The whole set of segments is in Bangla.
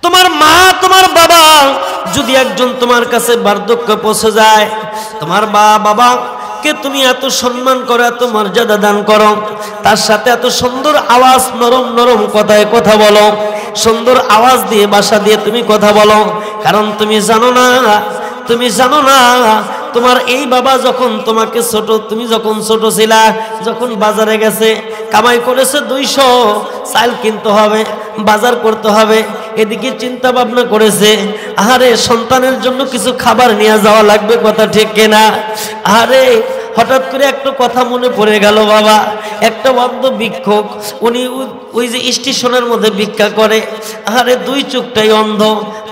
তোমার মা তোমার বাবা যদি একজন তোমার কাছে বার্ধক্য পৌঁছে যায়, তোমার বাবা কে তুমি এত সম্মান করো, এত মর্যাদা দান করো, তার সাথে এত সুন্দর আওয়াজ, নরম নরম কথায় কথা বলো, সুন্দর আওয়াজ দিয়ে বাসা দিয়ে তুমি কথা বলো। কারণ তুমি জানো না তোমার এই বাবা যখন তোমাকে তুমি যখন ছোট ছিলা, যখন বাজারে গেছে কামাই করেছে 200, চাল কিনতে হবে, বাজার করতে হবে, এদিকে চিন্তা ভাবনা করেছে আরে সন্তানের জন্য কিছু খাবার নিয়ে যাওয়া লাগবে, কথা ঠিক কিনা? আরে হঠাৎ করে একটা কথা মনে পড়ে গেল, বাবা একটা অন্ধ ভিক্ষুক, উনি ওই যে স্টেশনের মধ্যে ভিক্ষা করে, আরে 2 চোখটাই অন্ধ,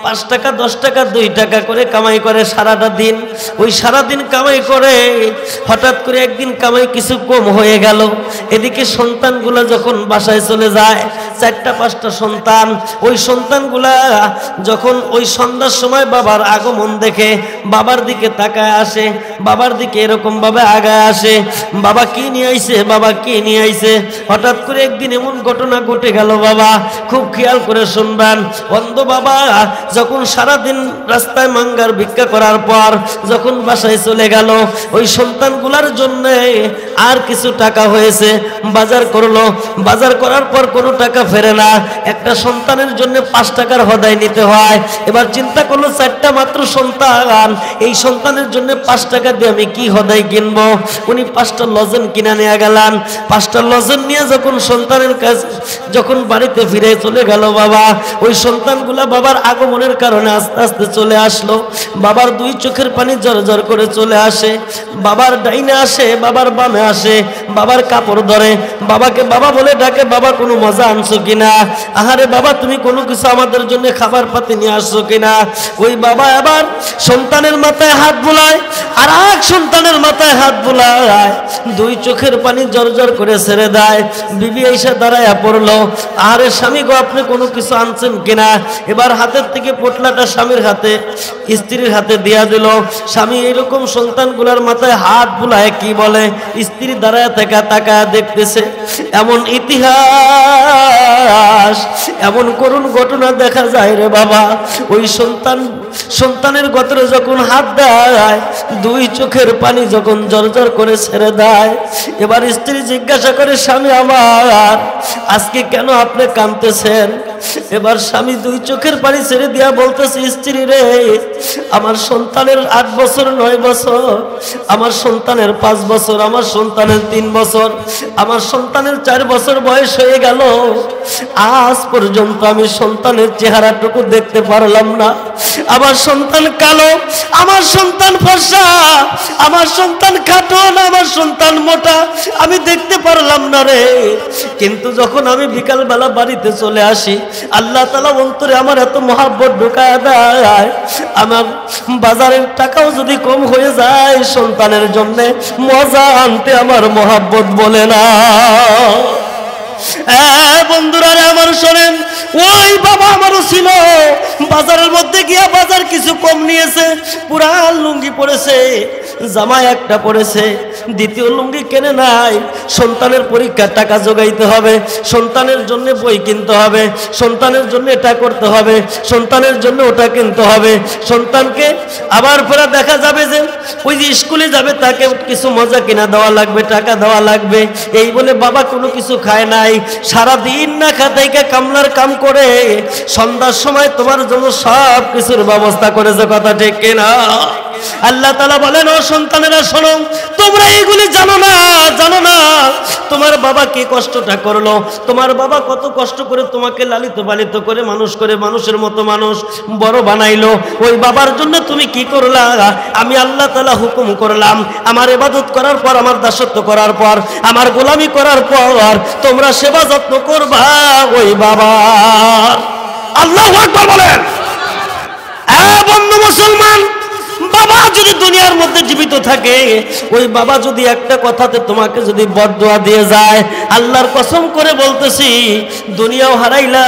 5 টাকা 10 টাকা 2 টাকা করে কামাই করে সারাটা দিন। ওই সারাদিন কামাই করে হঠাৎ করে একদিন কামাই কিছু কম হয়ে গেল, এদিকে সন্তানগুলা যখন বাসায় চলে যায়, 4টা 5টা সন্তান, ওই সন্তানগুলা যখন ওই সন্ধ্যার সময় বাবার আগমন দেখে বাবার দিকে তাকায় আসে, বাবার দিকে এরকম ভাবে আগায় আসে, বাবা কি নিয়ে আইছে, বাবা কি নিয়ে আইছে। হঠাৎ করে একদিন এমন ঘটনা ঘটে গেল, বাবা খুব খেয়াল করে শুনবেন, অন্ধ বাবা যখন সারাদিন রাস্তায় মাঙ্গার ভিক্ষা করার পর যখন বাসায় চলে গেল, ওই সন্তানগুলার জন্য আর কিছু টাকা হয়েছে, বাজার করলো, বাজার করার পর কোনো টাকা ফেরে না, একটা সন্তানের জন্য 5 টাকার হদায় নিতে হয়। এবার চিন্তা করলো 4টা মাত্র সন্তান, এই সন্তানের জন্য 5 টাকা দিয়ে আমি কি হদায় কিনবো? উনি 5টা লজেন কিনে নিয়ে গেলেন। 5টা লজেন নিয়ে যখন সন্তানের কাছে যখন বাড়িতে ফিরে চলে গেল, বাবা ওই সন্তানগুলা বাবার আগমনের কারণে আস্তে আস্তে চলে আসলো, বাবার 2 চোখের পানি জর করে চলে আসে, বাবার ডাইনে আসে, বাবার বামে আসে, বাবার কাপড় ধরে, বাবাকে বাবা বলে ডাকে, বাবা কোনো মজা আনছো কিনা? আহারে বাবা তুমি কোনো কিছু আমাদের জন্য খাবার পাতি নিয়ে আসছো কিনা? ওই বাবা আবার সন্তানের মাথায় হাত বুলায়, আর এক সন্তানের মাথায় হাত বুলায়, 2 চোখের পানি জর করে ছেড়ে দেয়। বিবি এসে দাঁড়ায় পড়লো, আরে স্বামী গো আপনি কোনো কিছু আনছেন কিনা? এবার হাতের থেকে পোটলাটা স্বামীর হাতে, স্ত্রীর হাতে দিয়া দিল। স্বামী এইরকম সন্তানগুলার মাথায় হাত বুলায় কি বলে, স্ত্রী দাঁড়ায় থেকে তাকায় দেখতেছে। এমন ইতিহাস, এমন করুণ ঘটনা দেখা যায় রে বাবা। ওই সন্তানের গতরে যখন হাত দেয়, 2 চোখের পানি যখন জর করে ছেড়ে দেয়, এবার স্ত্রী জিজ্ঞাসা করে স্বামী আমার আজকে কেন আপনি কাঁদতেছেন? এবার স্বামী 2 চোখের পানি ছেড়ে দিয়া বলতেছে, স্ত্রী রে আমার সন্তানের 8 বছর 9 বছর, আমার সন্তানের 5 বছর, আমার সন্তানের 3 বছর, আমার সন্তানের 4 বছর বয়স হয়ে গেল, আজ পর্যন্ত আমি সন্তানের চেহারাটুকু দেখতে পারলাম না। আমার সন্তান কালো, আমার সন্তান ফর্সা, আমার সন্তান খাটো, আমার সন্তান মোটা, আমি দেখতে পারলাম না রে। কিন্তু যখন আমি বিকাল বেলা বাড়িতে চলে আসি, আল্লাহ তাআলা অন্তরে আমার এত মহব্বত ঢুকায় দেয়, আমার বাজারের টাকাও যদি কম হয়ে যায় সন্তানের জন্য মজা আনতে আমার মহব্বত বলে না। বন্ধুরা আমার শোনেন, ওই বাবা আমারও ছিল, বাজারের মধ্যে গিয়া বাজার কিছু কম নিয়েছে, পুরা লুঙ্গি পরেছে, জামা একটা পরেছে, দ্বিতীয় লুঙ্গি কেনে নাই। সন্তানের পরীক্ষার টাকা জোগাইতে হবে, সন্তানের জন্য বই কিনতে হবে, সন্তানের জন্য এটা করতে হবে, সন্তানের জন্য ওটা কিনতে হবে। সন্তানকে আবার ফেরা দেখা যাবে যে ওই যে স্কুলে যাবে, তাকে কিছু মজা কিনা দেওয়া লাগবে, টাকা দেওয়া লাগবে, এই বলে বাবা কোনো কিছু খায় নাই, সারাদিন না খাতাইকে কামলার কাম করে সন্ধ্যার সময় তোমার জন্য সব কিছুর ব্যবস্থা করেছে, কথা ঠিক কিনা? আল্লাহ তাআলা বলেন, ও সন্তানেরা শোনো, তোমরা এইগুলি জানো না তোমার বাবা কি কষ্টটা করলো, তোমার বাবা কত কষ্ট করে তোমাকে লালিত পালিত করে মানুষ করে মানুষের মতো মানুষ বড় বানাইলো। ওই বাবার জন্য তুমি কি করলা? আমি আল্লাহ তাআলা হুকুম করলাম, আমার ইবাদত করার পর, আমার দাসত্ব করার পর, আমার গোলামি করার পর তোমরা সেবা যত্ন করবা ওই বাবা। আল্লাহু আকবার বলেন। বন্ধু মুসলমান, বাবা যদি দুনিয়ার মধ্যে জীবিত থাকে, ওই বাবা যদি একটা কথাতে তোমাকে যদি বদদুয়া দিয়ে যায়, আল্লাহর কসম করে বলতেছি দুনিয়াও হারাইলা,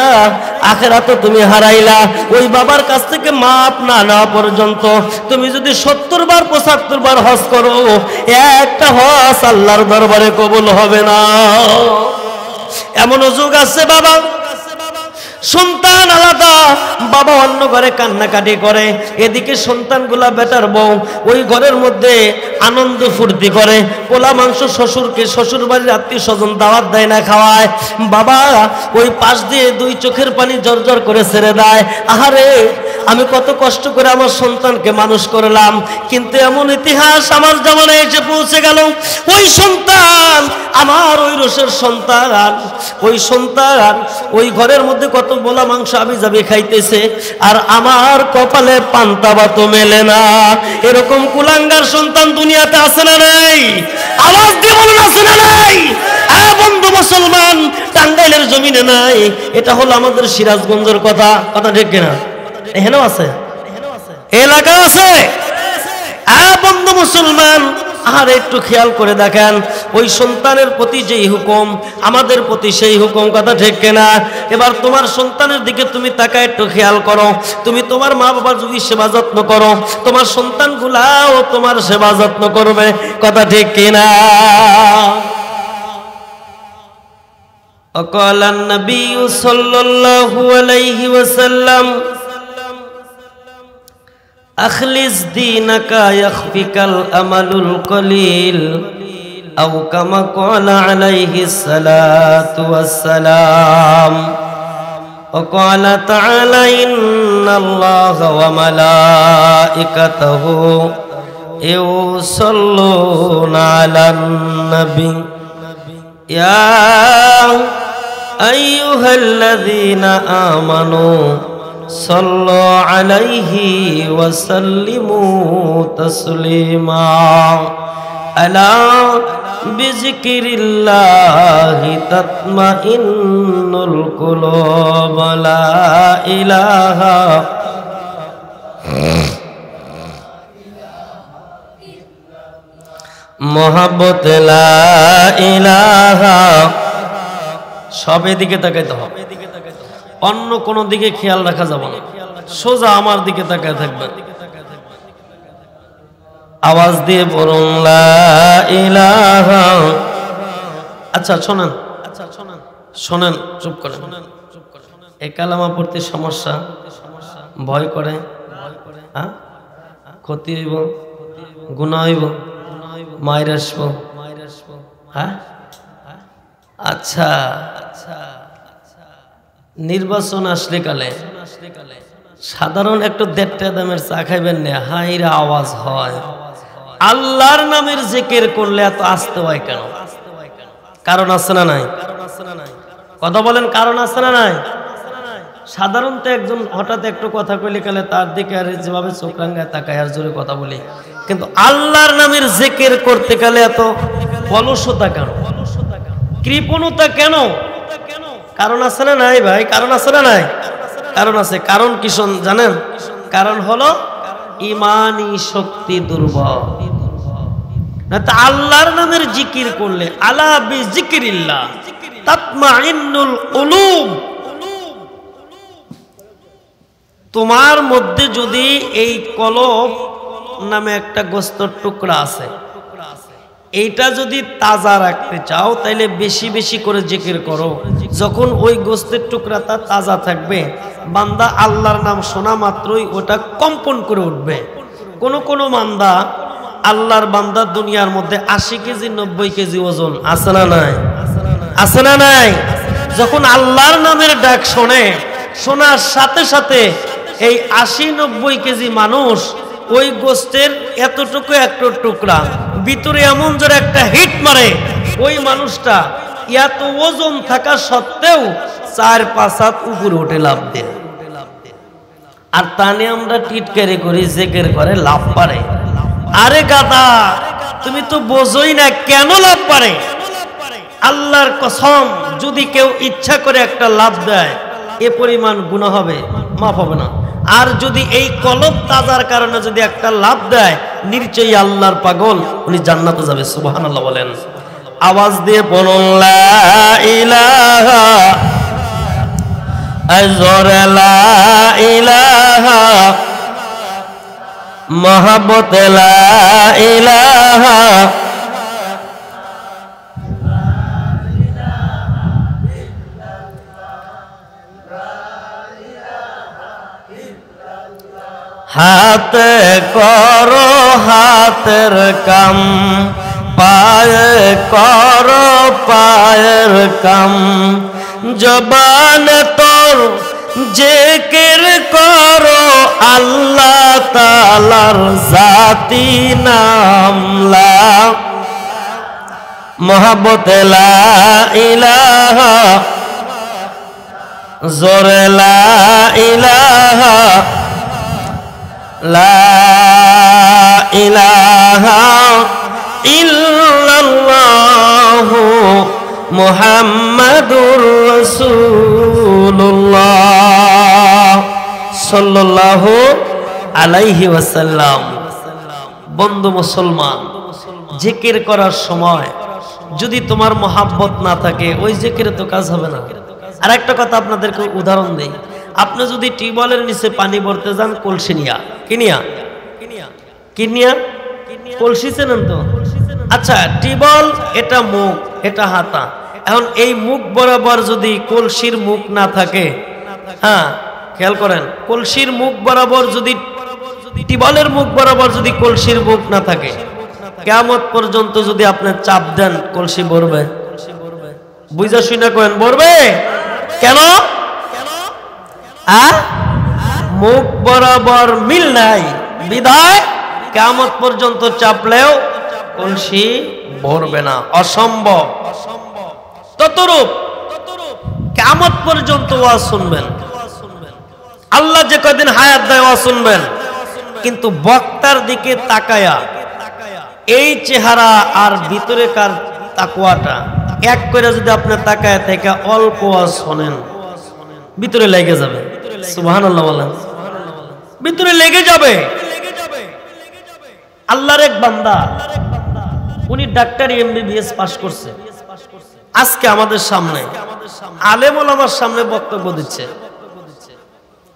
আখিরাতও তুমি হারাইলা। ওই বাবার কাছ থেকে মাপ না নেওয়া পর্যন্ত তুমি যদি 70 বার 75 বার হজ করো, একটা হজ আল্লাহর দরবারে কবুল হবে না। এমন যুগ আছে বাবা, সন্তান আলাদা, বাবা অন্য ঘরে কান্নাকাটি করে, এদিকে সন্তানগুলা বেটার বউ ওই ঘরের মধ্যে আনন্দ ফুর্তি করে, পোলা মাংস শ্বশুরকে শ্বশুর বাড়ির আত্মীয় স্বজন দাওয়াত দেয় না, খাওয়ায়। বাবা ওই পাশ দিয়ে দুই চোখের পানি জর্জর করে ছেড়ে দেয়। আহারে, আমি কত কষ্ট করে আমার সন্তানকে মানুষ করলাম, কিন্তু এমন ইতিহাস আমার জামানায় এসে পৌঁছে গেল, ওই সন্তান আমার ওই রোষের সন্তান, ওই সন্তান ওই ঘরের মধ্যে কত বোলা মাংস আবি যাবি খাইতেছে, আর আমার কপালে পান্তা ভাতও মেলে না। এরকম কুলাঙ্গার সন্তান দুনিয়াতে আছে না নাই? আওয়াজ দিয়ে বলুন, আছে না নাই? হ্যাঁ বন্ধু মুসলমান, টাঙ্গাইলের জমিনে নাই, এটা হলো আমাদের সিরাজগঞ্জের কথা, কথা ঠিক কিনা? এখানেও আছে, এলাকা আছে। হ্যাঁ বন্ধু মুসলমান, আর একটু খেয়াল করে দেখেন, ওই সন্তানের প্রতি যেই হুকুম, আমাদের প্রতি সেই হুকুম, কথা ঠিক কিনা? এবার তোমার সন্তানের দিকে তুমি তাকায় একটু খেয়াল করো, তুমি তোমার মা বাবার যদি সেবা যত্ন করো, তোমার সন্তানগুলাও তোমার সেবা যত্ন করবে, কথা ঠিক কিনা? وقال النبي صلى الله عليه وسلم أخلص دينك يخفك الأمل القليل أو كما قال عليه الصلاة والسلام وقال تعالى إن الله وملائكته يصلون على النبي يا أيها الذين آمنوا صلوا عليه وسلموا تسليما ألا بذكر الله تطمئن القلوب لا إله মোহাব্বত লা ইলাহা। সবে দিকে তাকাইতে হবে, অন্য কোন দিকে খেয়াল রাখা যাবে না, সোজা আমার দিকে তাকায় থাকবে। আওয়াজ দিয়ে বলুন লা ইলাহা। আচ্ছা শোনেন, শোনেন, চুপ করেন। এই কালামা পড়তে সমস্যা, ভয় করে, ক্ষতি হইব, গুনাহ হইব, মায়ের আসবো, হ্যাঁ? আচ্ছা, নির্বাচন আসলে কালে সাধারণ একটু 1.5 দামের চা খাইবেন না, হাইরা আওয়াজ হয়। আল্লাহর নামের জিকির করলে এত আসতে হয় কেন? কারণ আছে না নাই? কথা বলেন, কারণ আছে না নাই? সাধারণত একজন হঠাৎ একটু কথা কইলে কালে তার দিকে আর যেভাবে চোখ রাঙ্গায় তাকায় আর জোরে কথা বলি, কিন্তু আল্লাহর নামের জিকির করতে গেলে এত অলসতা কেন, কৃপণতা কেন? কারণ আছে না নাই ভাই? কারণ আছে না নাই? কারণ আছে। কারণ কি জানেন? কারণ হলো ইমানি শক্তি দুর্বল। না তো আল্লাহর নামের জিকির করলে, আলা বিজিকিরিল্লাহ তাতমাইন্নুল কুলুব, তোমার মধ্যে যদি এই কলব নামে একটা গোস্তের টুকরা আছে, এইটা যদি তাজা রাখতে চাও তাইলে বেশি বেশি করে জিকির করো। যখন ওই গোস্তের টুকরাটা তাজা থাকবে, বান্দা আল্লাহর নাম শোনা মাত্রই ওটা কম্পন করে উঠবে। কোন বান্দা, আল্লাহর বান্দা দুনিয়ার মধ্যে 80 কেজি 90 কেজি ওজন আছে না নাই? আছে না নাই? যখন আল্লাহর নামের ডাক শোনে, শোনার সাথে সাথে এই 80-90 কেজি মানুষ ওই গোস্তের এতটুকু একটা টুকরা ভিতরে এমন জোরে একটা হিট মারে, ওই মানুষটা এত ওজন থাকা সত্ত্বেও 4-5 হাত উপরে উঠে লাফ দেয়। আর তা নিয়ে আমরা টিটকারি করি, জিকির করে লাফ পারে। আরে গাদা, তুমি তো বোঝোই না কেন লাফ পারে। আল্লাহর কসম, যদি কেউ ইচ্ছা করে একটা লাফ দেয়, এ পরিমাণ গুনাহ হবে, মাফ হবে না। আর যদি এই কলব তাজার কারণে যদি একটা লাভ দেয়, নিশ্চয়ই আল্লাহর পাগল, উনি জান্নাতে যাবে। সুবহানাল্লাহ বলেন। আওয়াজ দিয়ে বলুন লা ইলাহা, আজরে লা ইলাহা, মোহাব্বত লা ইলাহা, হাতে করো হাতের কাম, পায়ে করো পায়ের কাম, জবানে তোর জিকির করো আল্লাহ তাআলার জাতি নাম, লা মোহাব্বত লা ইলাহা, জোরে লা ইলাহা, লা ইলাহা ইল্লাল্লাহু মুহাম্মাদুর রাসূলুল্লাহ সাল্লাল্লাহু আলাইহি ওয়াসাল্লাম। বন্ধু মুসলমান, জিকির করার সময় যদি তোমার মহাব্বত না থাকে ওই জিকিরে তো কাজ হবে না। আর একটা কথা আপনাদেরকে উদাহরণ দেই, আপনি যদি টিউবওয়েলের নিচে পানি ভরতে যান কলসি নিয়া, কিনিয়া কলসি চেনেন তো? আচ্ছা, টিউবওয়েল এটা মুখ, এটা হাতা। এখন এই মুখ বরাবর যদি কলসির মুখ না থাকে, হ্যাঁ খেয়াল করেন, কলসির মুখ বরাবর যদি, টিউবওয়েলের মুখ বরাবর যদি কলসির মুখ না থাকে, কিয়ামত পর্যন্ত যদি আপনি চাপ দেন কলসি ভরবে? বুঝা শুনে করেন ভরবে কেন? মুখ বরাবর মিল নাই বিধায় কিয়ামত পর্যন্ত চাপলেও কলসি ভরবে না, অসম্ভব। ততরূপ কিয়ামত পর্যন্ত ওয়াজ শুনবেন, আল্লাহ যে কয়দিন হায়াত দেয় ওয়াজ শুনবেন, কিন্তু বক্তার দিকে তাকায়া এই চেহারা আর ভিতরেকার তাকওয়াটা এক করে যদি আপনি তাকায় থেকে অল্প ওয়াজ শোনেন, ভিতরে লেগে যাবে। সুবহানাল্লাহ বলেন, ভিতরে লেগে যাবে। আল্লাহর এক বান্দা, উনি ডাক্তারি এমবিবিএস পাস করছে, আজকে আমাদের সামনে আলেম ওলামার সামনে বক্তব্য দিচ্ছে।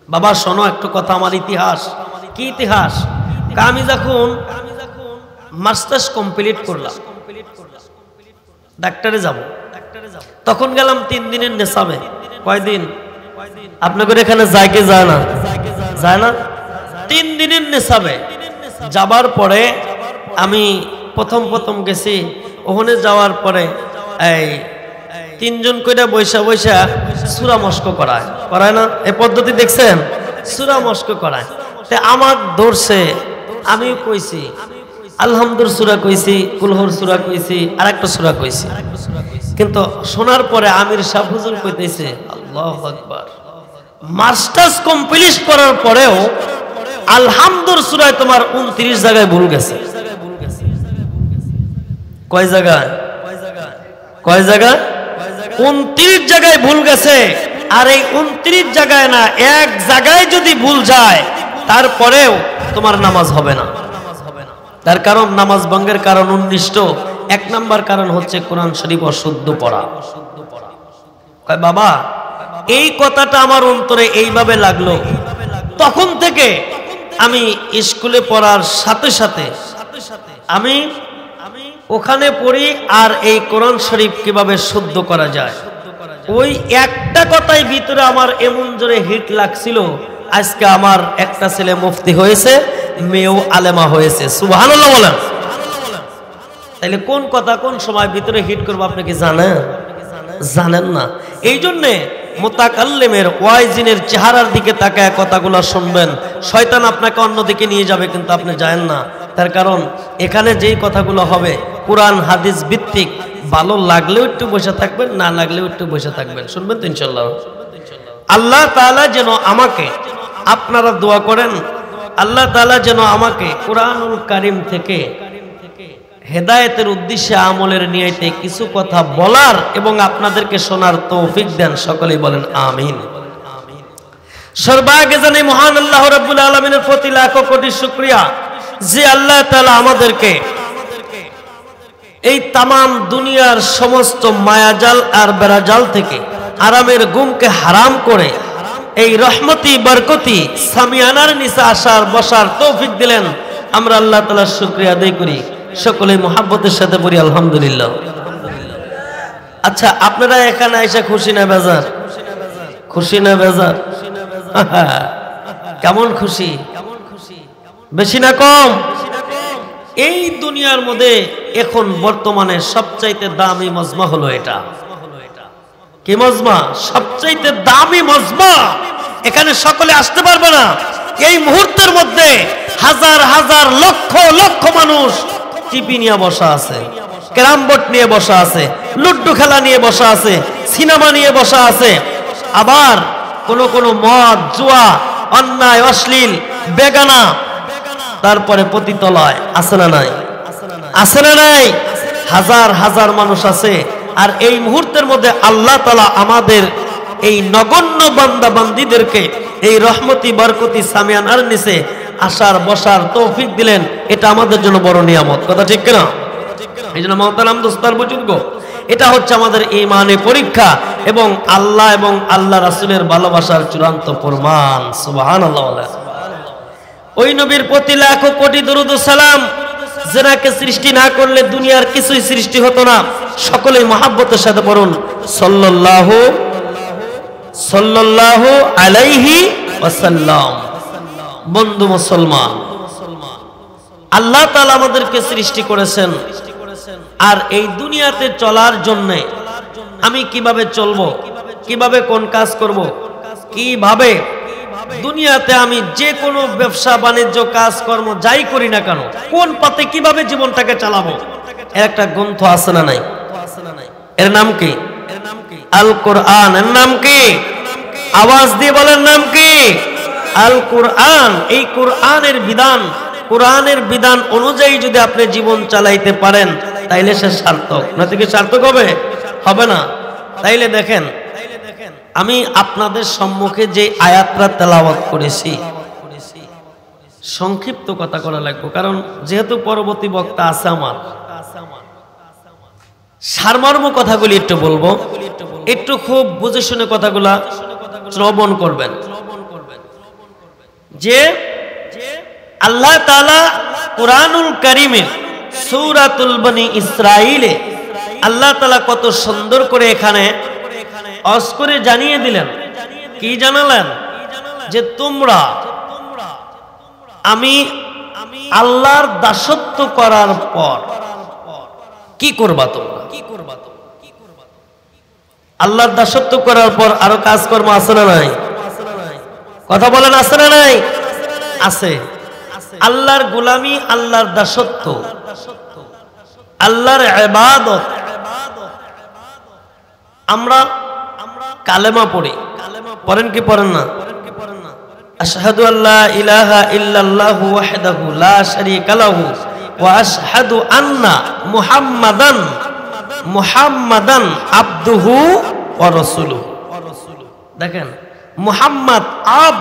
বাবা শোনো একটু কথা, আমার ইতিহাস। কি ইতিহাস? আমি যখন মাস্টার্স কমপ্লিট করলাম, ডাক্তারে যাব, তখন গেলাম 3 দিনের নেশাবে। কয়দিন? আপনাদের এখানে যায় কি যায় না? যায় না? 3 দিনের নেশাবে যাবার পরে আমি প্রথম গেছি। ওখানে যাওয়ার পরে এই 3 জন কইরা বৈশা সূরা মস্ক করায় না? এই পদ্ধতি দেখছেন? সূরা মস্ক করায়। তে আমার ধরছে, আমি কইছি আলহামদুলিল্লাহ সূরা কইছি, কুলহুর সূরা কইছি, আর একটা সূরা কইছি। কিন্তু শোনার পরে আমির সাহেব হুজুর কইতেছে আল্লাহু আকবার, মাস্টার্স কমপ্লিট করার পরেও আলহামদুলিল্লাহ সূরায় তোমার 29 জায়গায় ভুল গেছে। কয় জায়গায়? 29 জায়গায় ভুল গেছে। আর এই 29 জায়গায় না, এক জায়গায় যদি ভুল যায় তারপরেও তোমার নামাজ হবে না। তার কারণ নামাজ ভঙ্গের কারণ 19টা। 1 নাম্বার কারণ হচ্ছে কোরআন শরীফ অশুদ্ধ পড়া। কয় বাবা, এই কথাটা আমার অন্তরে এইভাবে লাগলো, তখন থেকে আমি স্কুলে পড়ার সাথে সাথে আমি ওখানে পড়ি আর এই কোরআন শরীফ কিভাবে শুদ্ধ করা যায়, ওই একটা কথাই ভিতরে আমার এমন জোরে হিট লাগছিল। আজকে আমার একটা ছেলে মুফতি হয়েছে, মেয়েও আলেমা হয়েছে। সুবহানাল্লাহ বলেন। তাইলে কোন কথা কোন সময় ভিতরে হিট করবো আপনি কি জানেন? জানেন না। এই জন্যে মুতাকাল্লিমের ওয়াইজিনের চেহারার দিকে তাকায় কথাগুলো শুনবেন। শয়তান আপনাকে অন্যদিকে নিয়ে যাবে, কিন্তু আপনি জানেন না। তার কারণ এখানে যেই কথাগুলো হবে কোরআন হাদিস ভিত্তিক, ভালো লাগলেও একটু বসে থাকবেন, না লাগলেও একটু বসে থাকবেন, শুনবেন তো ইনশাআল্লাহ। আল্লাহ তাআলা যেন আমাকে, আপনারা দোয়া করেন, আল্লাহ তাআলা যেন আমাকে কোরআনুল কারীম থেকে হেদায়েতের উদ্দেশ্যে আমলের নিয়তে কিছু কথা বলার এবং আপনাদেরকে শোনার তৌফিক দেন। সকলেই বলেন আমিন। সর্বাগে জানি মহান আল্লাহ রাব্বুল আলামিনের প্রতি লাখ কোটি শুকরিয়া যে আল্লাহ তাআলা আমাদেরকে এই তামাম দুনিয়ার সমস্ত মায়াজাল আর বেড়াজাল থেকে আরামের ঘুমকে হারাম করে এই রহমতি বরকতি সামিয়ানার নিচে আসার বসার তৌফিক দিলেন। আমরা আল্লাহ তাআলার শুকরিয়া আদায় করি, সকলে মুহাব্বতের সাথে পড়ি আলহামদুলিল্লাহ। আচ্ছা, আপনারা এখানে এসে খুশি না বেজার? খুশি না বেজার? কেমন খুশি? বেশি না কম? এই দুনিয়ার মধ্যে এখন বর্তমানে সবচাইতে দামি মজমা হলো এটা। কি মজমা? সবচাইতে দামি মজমা। এখানে সকলে আসতে পারবে না। এই মুহূর্তের মধ্যে হাজার হাজার লক্ষ লক্ষ মানুষ টিভি নিয়ে বসা আছে, ক্যারাম বোর্ড নিয়ে বসা আছে, লুড্ডু খেলা নিয়ে বসা আছে, সিনেমা নিয়ে বসা আছে, আবার কোন মদ জুয়া অন্যায় অশ্লীল বেগানা তারপরে পতিতলয় আছে না নাই? আছে না নাই? হাজার হাজার মানুষ আছে। আর এই মুহূর্তের মধ্যে আল্লাহ তাআলা আমাদের এই নগণ্য বান্দা বান্দীদেরকে এই রহমতি বরকতি সামিয়ানার নিচে আসার বসার তৌফিক দিলেন। এটা আমাদের জন্য বড় নিয়ামত। কথা ঠিক কিনা? এই জন্য মহতারাম দোস্তার বুজুর্গ, এটা হচ্ছে আমাদের ঈমানের পরীক্ষা এবং আল্লাহ এবং আল্লাহ রাসূলের ভালোবাসার চূড়ান্ত প্রমাণ। সুবহানাল্লাহ। ওই নবীর প্রতি লাখো কোটি দরুদ ও সালাম, যাকে সৃষ্টি না করলে দুনিয়ার কিছুই সৃষ্টি হতো না। সকলেই মহাব্বতের সাথে পড়ুন সাল্লাল্লাহু সাল্লাল্লাহু আলাইহি ওয়াসাল্লাম। বন্ধু মুসলমান, আল্লাহ তাআলা আমাদেরকে সৃষ্টি করেছেন, আর এই দুনিয়াতে চলার জন্য আমি কিভাবে চলবো, কিভাবে কোন কাজ করব, কিভাবে দুনিয়াতে আমি যে কোনো ব্যবসা বাণিজ্য কাজকর্ম যাই করি না কেন কোন পথে কিভাবে জীবনটাকে চালাবো, এর একটা গ্রন্থ আছে না নাই? এর নাম কি? আল কোরআন। এর নাম কি? আওয়াজ দিয়ে বলেন নাম কি? আল কোরআন। এই কোরআনের বিধান, কোরআনের বিধান অনুযায়ী যদি আপনি জীবন চালাইতে পারেন তাইলে সে সার্থক। নয়তো কি সার্থক হবে? হবে না। তাইলে দেখেন, আমি আপনাদের সম্মুখে যে আয়াতটা তেলাওয়াত করেছি, সংক্ষিপ্ত কথা করা লাগবে, কারণ যেহেতু পরবর্তী বক্তা আছে আমার, সারমর্ম কথাগুলি একটু বলবো, একটু খুব বুঝে শুনে কথাগুলা শ্রবণ করবেন। যে আল্লাহ তাআলা কুরআনুল কারীমে সূরাতুল বনি ইসরাঈলে আল্লাহ তাআলা কত সুন্দর করে এখানে অস্করে জানিয়ে দিলেন। কি জানালেন? যে তোমরা আমি আল্লাহর দাসত্ব করার পর কি করবা? তোমরা আল্লাহর দাসত্ব করার পর আরো কাজকর্ম আছে না নাই? কথা বলেন, আছে না নাই? আছে। আল্লাহর গোলামি, আল্লাহর দাসত্ব, আল্লাহর ইবাদত। আমরা কালেমা পড়ি, পড়েন কি পড়েন না? আশহাদু আল্লা ইলাহা ইল্লাল্লাহু ওয়াহদাহু লা শারীকা লাহু ওয়া আশহাদু আন্না মুহাম্মাদান আবদুহু ওয়া রাসূলুহু। দেখেন, মুহাম্মদ আব,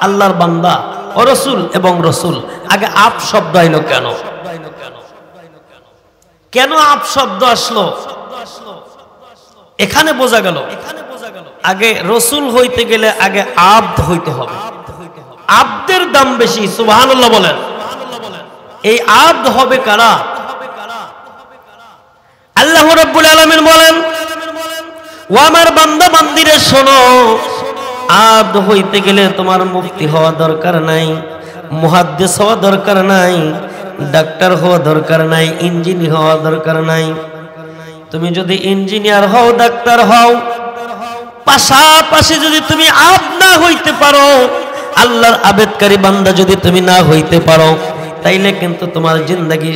আল্লাহর বান্দা, ও রাসূল এবং রাসূল। আগে আব শব্দ আইলো কেন? কেন আব শব্দ আসলো এখানে বোঝা গেল। আগে রসুল হইতে গেলে আগে আব্দ হইতে হবে। আব্দের দাম বেশি। সুবহানাল্লাহ বলেন। এই আব্দ হবে কারা? আল্লাহ রাব্বুল আলামিন বলেন, ও আমার বান্দা বান্দিরে শোনো, আব্দ হইতে গেলে তোমার মুফতি হওয়া দরকার নাই, মুহাদ্দিস হওয়া দরকার নাই, ডাক্তার হওয়া দরকার নাই, ইঞ্জিনিয়ার হওয়া দরকার নাই। তুমি যদি ইঞ্জিনিয়ার হও, ডাক্তার হও, পাশাপাশি যদি তুমি আব্দ না হইতে পারো, আল্লাহর আবেদকারী বান্দা যদি তুমি না হইতে পারো, তাইলে কিন্তু তোমার জিন্দেগি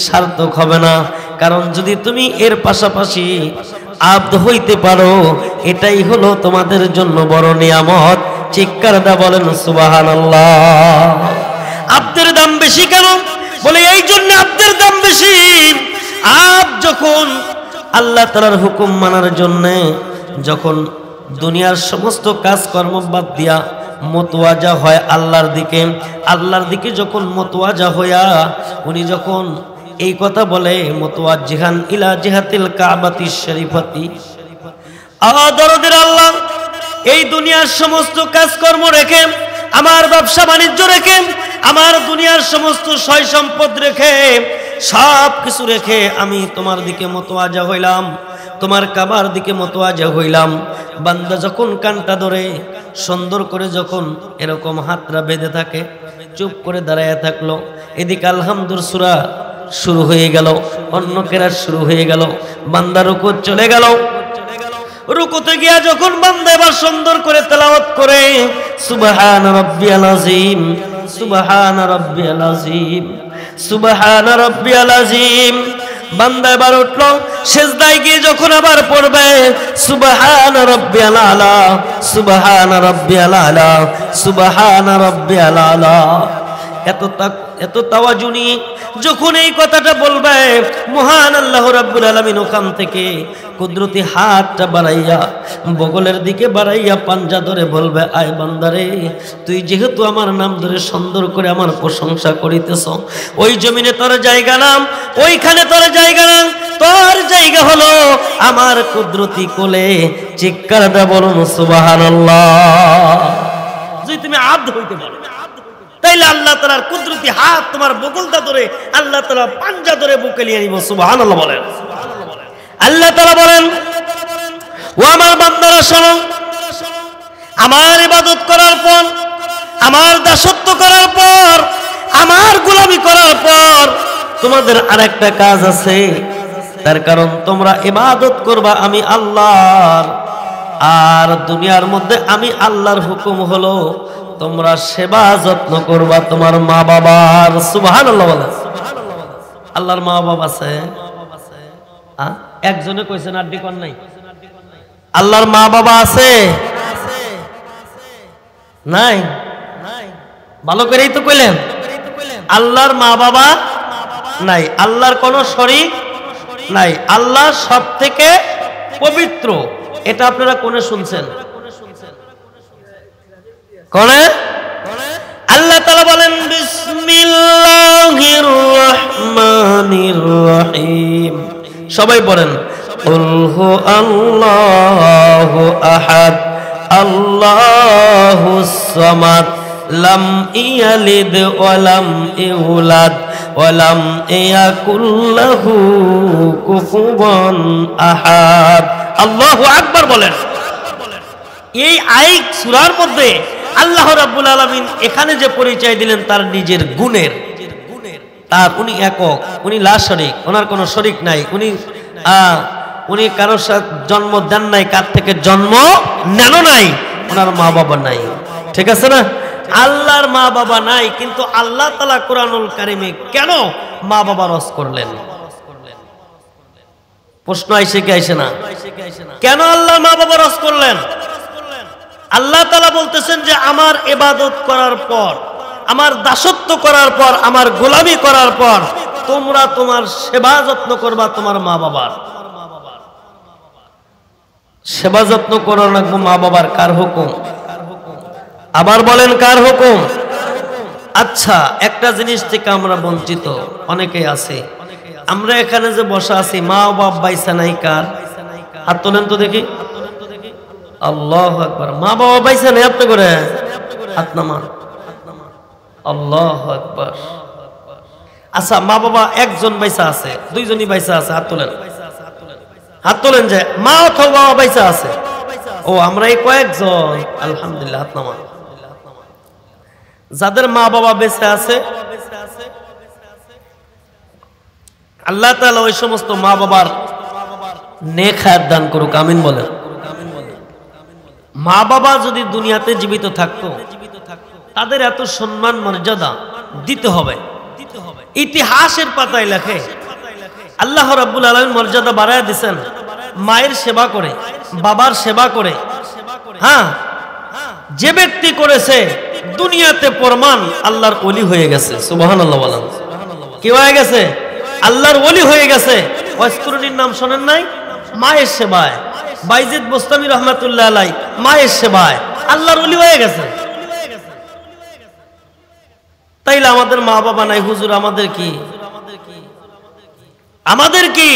সার্থক হবে না। কারণ যদি তুমি এর পাশাপাশি আব্দ হইতে পারো, এটাই হলো তোমাদের জন্য বড় নিয়ামত। চিৎকার দা বলেন সুবহানাল্লাহ। আব্দের দাম বেশি কেন? বলে এই জন্য আব্দের দাম বেশি। আব্দ যখন আল্লাহ তাআলার হুকুম মানার জন্য, যখন দুনিয়ার সমস্ত কাজকর্ম বাদ দিয়া মতওয়াজা হয় আল্লাহর দিকে, আল্লাহর দিকে যখন মতওয়াজা হইয়া উনি যখন এই কথা বলে, মুতাওয়াজ্জিহান ইলা জিহাতিল কাবাতিশ শরীফাতি, দরদের আল্লাহ, এই দুনিয়ার সমস্ত কাজকর্ম রেখে, আমার ব্যবসা বাণিজ্য রেখে, আমার দুনিয়ার সমস্ত সয় সম্পদ রেখে, সব কিছু রেখে আমি তোমার দিকে মতওয়াজা হইলাম, তোমার কাবার দিকে মতওয়াজা হইলাম। বান্দা যখন কানটা ধরে সুন্দর করে যখন এরকম হাতটা বেঁধে থাকে, চুপ করে দাঁড়ায় থাকলো। এদিকে আলহামদুলিল্লাহ সূরা শুরু হয়ে গেল, অন্য কেরাত শুরু হয়ে গেল, বান্দা রুকু চলে গেল। রুকুতে গিয়া যখন বান্দা এবার সুন্দর করে তেলাওয়াত করে সুবহান রাব্বিয়াল আযীম, সুবহান রাব্বিয়াল আযীম, সুবহান রাব্বিয়াল আযীম, বান্দা এবার উঠলো। সিজদায় গিয়ে যখন আবার পড়বে সুবহান রাব্বিয়াল আলা, সুবহান রাব্বিয়াল আলা, সুবহান রাব্বিয়াল আলা, এত তাওয়াজু নিয়ে যখন এই কথাটা বলবে, মহান আল্লাহ রাব্বুল আলামিন ওখান থেকে কুদরতি হাতটা বাড়াইয়া বগলের দিকে বাড়াইয়া পাঞ্জা ধরে বলবে, আয় বান্দারে, তুই যেহেতু আমার নাম ধরে সুন্দর করে আমার প্রশংসা করিতেছ, ওই জমিনে তোর জায়গা নাম, ওইখানে তোর জায়গা নাম, তোর জায়গা হলো আমার কুদরতি কোলে। চিৎকারটা বলুন সুবহানাল্লাহ। যদি তুমি আব্দ হইতে পারো তাইলে আল্লাহ তাআলার কুদরতি হাত তোমার বগলটা ধরে আল্লাহ তাআলা পাঞ্জা ধরে বুকে নিয়ে নিব। সুবহানাল্লাহ বলেন। আল্লাহ তাআলা বলেন, ও আমার বান্দারা শোনো, আমার ইবাদত করার পর, আমার দাসত্ব করার পর, আমার গোলামি করার পর তোমাদের আরেকটা কাজ আছে। তার কারণ তোমরা ইবাদত করবা আমি আল্লাহর, আর দুনিয়ার মধ্যে আমি আল্লাহর হুকুম হলো তোমরা সেবা যত্ন করবা তোমার মা বাবার। সুবহানাল্লাহ বলেন। আল্লাহর মা বাবা আছে? একজনে কইছেন আর ডিকন নাই। আল্লাহর মা বাবা আছে? নাই। ভালো করেই তো কইলেন, আল্লাহর মা বাবা নাই, আল্লাহর কোনো শরীক নাই, আল্লাহ সব থেকে পবিত্র। এটা আপনারা কোনে শুনছেন? কোনে? আল্লাহ তাআলা বলেন, বিসমিল্লাহির রহমানির রহিম। সবাই বলেন, কুল হু আল্লাহু আহাদ, আল্লাহুস সামাদ, লাম ইয়ালিদ ওয়া লাম ইউলাদ ওয়া লাম ইয়াকুল লাহু কুফুয়ান আহাদ। আল্লাহু আকবার বলেন। এই আয়াত সূরার মধ্যে আল্লাহ রাব্বুল আলামিন এখানে যে পরিচয় দিলেন তার নিজের গুণের, তার উনি একক, উনি লা শরীক, ওনার কোনো শরীক নাই, উনি কারোর সাথে জন্ম দেন নাই, কার থেকে জন্ম নেনও নাই, ওনার মা বাবা নাই। ঠিক আছে না? আল্লাহর মা বাবা নাই, কিন্তু আল্লাহ তাআলা কোরআনুল কারীমে কেন মা বাবা রস করলেন? প্রশ্ন আইসে কি আইসে না? কেন আল্লাহ মা বাবা রস করলেন? আল্লাহ তাআলা বলতেছেন যে আমার ইবাদত করার পর, আমার দাসত্ব করার পর, আমার গোলামি করার পর তোমরা তোমার সেবা যত্ন করবা তোমার মা বাবার। সেবা যত্ন করার লাগবে মা বাবার। কার হুকুম? আবার বলেন, কার হুকুম? আচ্ছা, একটা জিনিস থেকে আমরা বঞ্চিত অনেকেই আছে। আমরা এখানে যে বসা আছি, মা বাপ বাইসা নাই কার? হাত তোলেন তো দেখি। আল্লাহু আকবার। মা বাবা বাইসা নাই আপনি করে হাত নামান। আল্লাহু আকবার। আচ্ছা, মা বাবা একজন বাইসা আছে, দুইজনই বাইসা আছে, হাত তোলেন। হাত তোলেন যে মা অথবা বাবা বাইসা আছে। ও, আমরা এই কয়েকজন, আলহামদুলিল্লাহ, হাত নামান। যাদের মা বাবা বেঁচে আছে আল্লাহ তাআলা ওই সমস্ত মা বাবার নেক হায়াত দান করুক, আমিন বলেন। মা বাবা যদি দুনিয়াতে জীবিত থাকতো তাদের এত সম্মান মর্যাদা দিতে হবে। ইতিহাসের পাতায় লেখে আল্লাহ রাব্বুল আলামিন মর্যাদা বাড়ায় দিয়েছেন মায়ের সেবা করে, বাবার সেবা করে। হ্যাঁ, যে ব্যক্তি করেছে দুনিয়াতে প্রমাণ আল্লাহর ওলি হয়ে গেছে। সুবহানাল্লাহ বলেন। কি হয়ে গেছে? আল্লাহর ওলি হয়ে গেছে। ওয়াসকুরুনির নাম শোনেন নাই? মায়ের সেবায় বাইজিদ বুস্তামি রহমাতুল্লাহ আলাই মায়ের সেবায় আল্লাহর ওলি হয়ে গেছে। তাইলে আমাদের মা বাবা নাই, হুজুর আমাদের কি? আমাদের কি?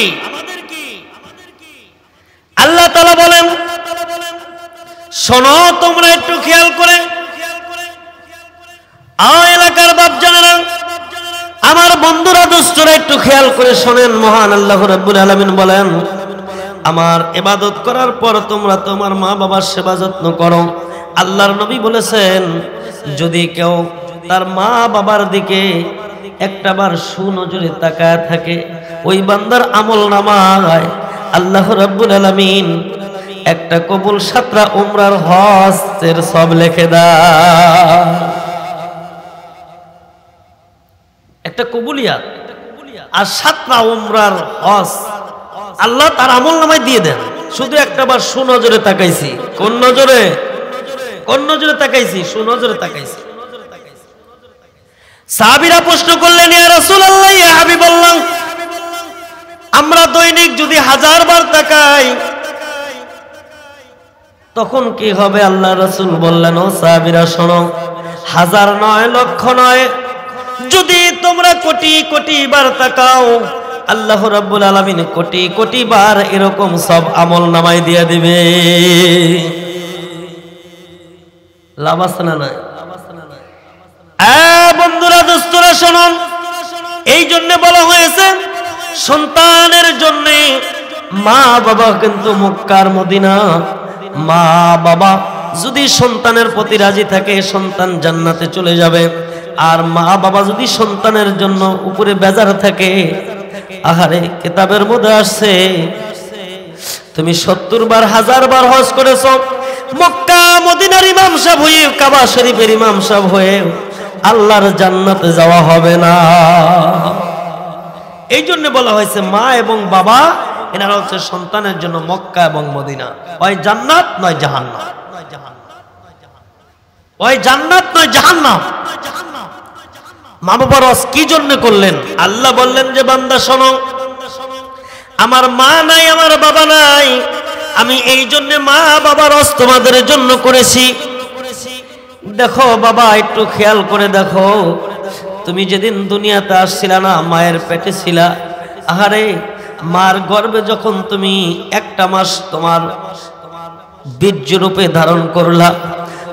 আল্লাহ তাআলা বলেন, শোনো তোমরা একটু খেয়াল করে, এলাকার বাপজানেরা, আমার বন্ধুরা, দোস্তরা, একটু খেয়াল করে শোনেন। মহান আল্লাহ রাব্বুল আলামিন বলেন, আমার ইবাদত করার পর তোমরা তোমার মা বাবার সেবা যত্ন করো। আল্লাহর নবী বলেছেন যদি কেউ তার মা বাবার দিকে একটাবার সুনজরে তাকায় থাকে ওই বান্দার আমল নামায় আল্লাহ রাব্বুল আলামিন একটা কবুল 7টা উমরার হজের সব লিখে দেয়। একটা কবুলিয়াত আর 7টা উমরার হজ আল্লাহ তার আমল নামায় দিয়ে দেন। শুধু একটাবার সুনজরে তাকাইছি। কোন নজরে? কোন নজরে তাকাইছি? সুনজরে তাকাইছি। সাহাবীরা প্রশ্ন করলেন, ইয়া রাসূলুল্লাহ, ইয়া হাবিবাল্লাহ, আমরা দৈনিক যদি 1000 বার তাকাই তখন কি হবে? আল্লাহ রাসূল বললেন, ও সাহাবীরা শোনো, 1000 নয়, লক্ষ নয়, যদি তোমরা কোটি কোটি বার তাকাও আল্লাহ রাব্বুল আলামিন কোটি কোটি বার এরকম সব আমল নামায় দিয়ে দিবে। লাভ আছে না নাই? বন্ধুরা, দোস্তরা শুনুন, এই জন্য বলা হয়েছে সন্তানের জন্য মা বাবা কিন্তু মক্কার মদিনা। মা বাবা যদি সন্তানের প্রতি রাজি থাকে সন্তান জান্নাতে চলে যাবে, আর মা বাবা যদি সন্তানের জন্য উপরে বেজার থাকে, আহারে কিতাবের মধ্যে আসছে তুমি 70 বার 1000 বার হজ করেছো, মক্কা মদিনার ইমাম সাহেব হয়ে, কাবা শরীফের ইমাম সাহেব হয়ে আল্লাহর জান্নাতে যাওয়া হবে না। এই জন্য বলা হয়েছে মা এবং বাবা এনারা হচ্ছে সন্তানের জন্য মক্কা এবং মদিনা, হয় জান্নাত নয় জাহান্নাম, হয় জান্নাত নয় জাহান্নাম। মা বাবার হজ কি জন্য করলেন? আল্লাহ বললেন যে বান্দা শোনো, আমার মা নাই, আমার বাবা নাই, আমি এই জন্য মা বাবার হজ তোমাদের জন্য করেছি। দেখো বাবা, একটু খেয়াল করে দেখো, তুমি যেদিন দুনিয়াতে আসছিলা না, মায়ের পেটে ছিলা, আহারে মার গর্ভে যখন তুমি 1টা মাস তোমার বীর্য রূপে ধারণ করলা,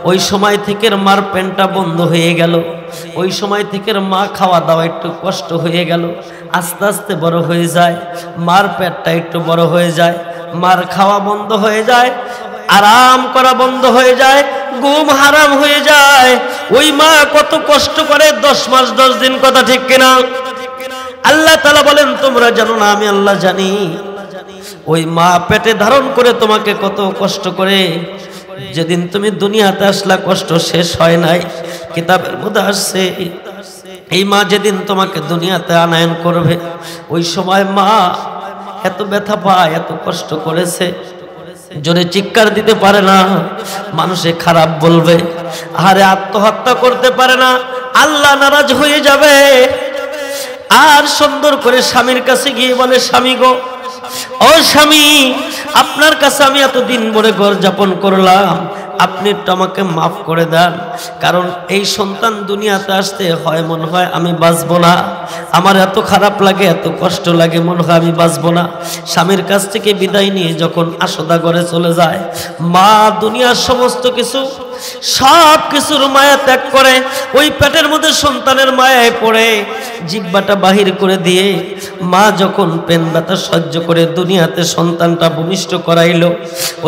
ওই সময় থেকে মার পেনটা বন্ধ হয়ে গেল, ওই সময় থেকে মা খাওয়া দাওয়া একটু কষ্ট হয়ে গেল, আস্তে আস্তে বড় হয়ে যায়, মার পেটটা একটু বড় হয়ে যায়, মার খাওয়া বন্ধ হয়ে যায়, আরাম করা বন্ধ হয়ে যায়, ঘুম হারাম হয়ে যায়। ওই মা কত কষ্ট করে 10 মাস 10 দিন, কথা ঠিক কিনা? আল্লাহ তাআলা বলেন তোমরা জানো না, আমি আল্লাহ জানি। ওই মা পেটে ধারণ করে তোমাকে কত কষ্ট করে, যেদিন তুমি দুনিয়াতে আসলা কষ্ট শেষ হয় নাই। কিতাবের মধ্যে আসছে এই মা যেদিন তোমাকে দুনিয়াতে আনয়ন করবে ওই সময় মা এত ব্যথা পায়, এত কষ্ট করেছে, জোরে চিৎকার দিতে পারে না, মানুষে খারাপ বলবে, আরে আত্মহত্যা করতে পারে না, আল্লাহ নারাজ হয়ে যাবে। আর সুন্দর করে স্বামীর কাছে গিয়ে বলে, স্বামী গো, ও স্বামী, আপনার কাছে আমি এতদিন ভরে ঘর যাপন করলাম, আপনি একটু আমাকে মাফ করে দেন, কারণ এই সন্তান দুনিয়াতে আসতে হয় মনে হয় আমি বাঁচবো না, আমার এত খারাপ লাগে, এত কষ্ট লাগে, মনে হয় আমি বাঁচবো না। স্বামীর কাছ থেকে বিদায় নিয়ে যখন আসদা ঘরে চলে যায়, মা দুনিয়ার সমস্ত কিছু সব কিছুর মায়া ত্যাগ করে ওই পেটের মধ্যে সন্তানের মায়ায় পড়ে জিহ্বাটা বাহির করে দিয়ে মা যখন পেন ব্যথা সহ্য করে দুনিয়াতে সন্তানটা ভূমিষ্ঠ করাইলো,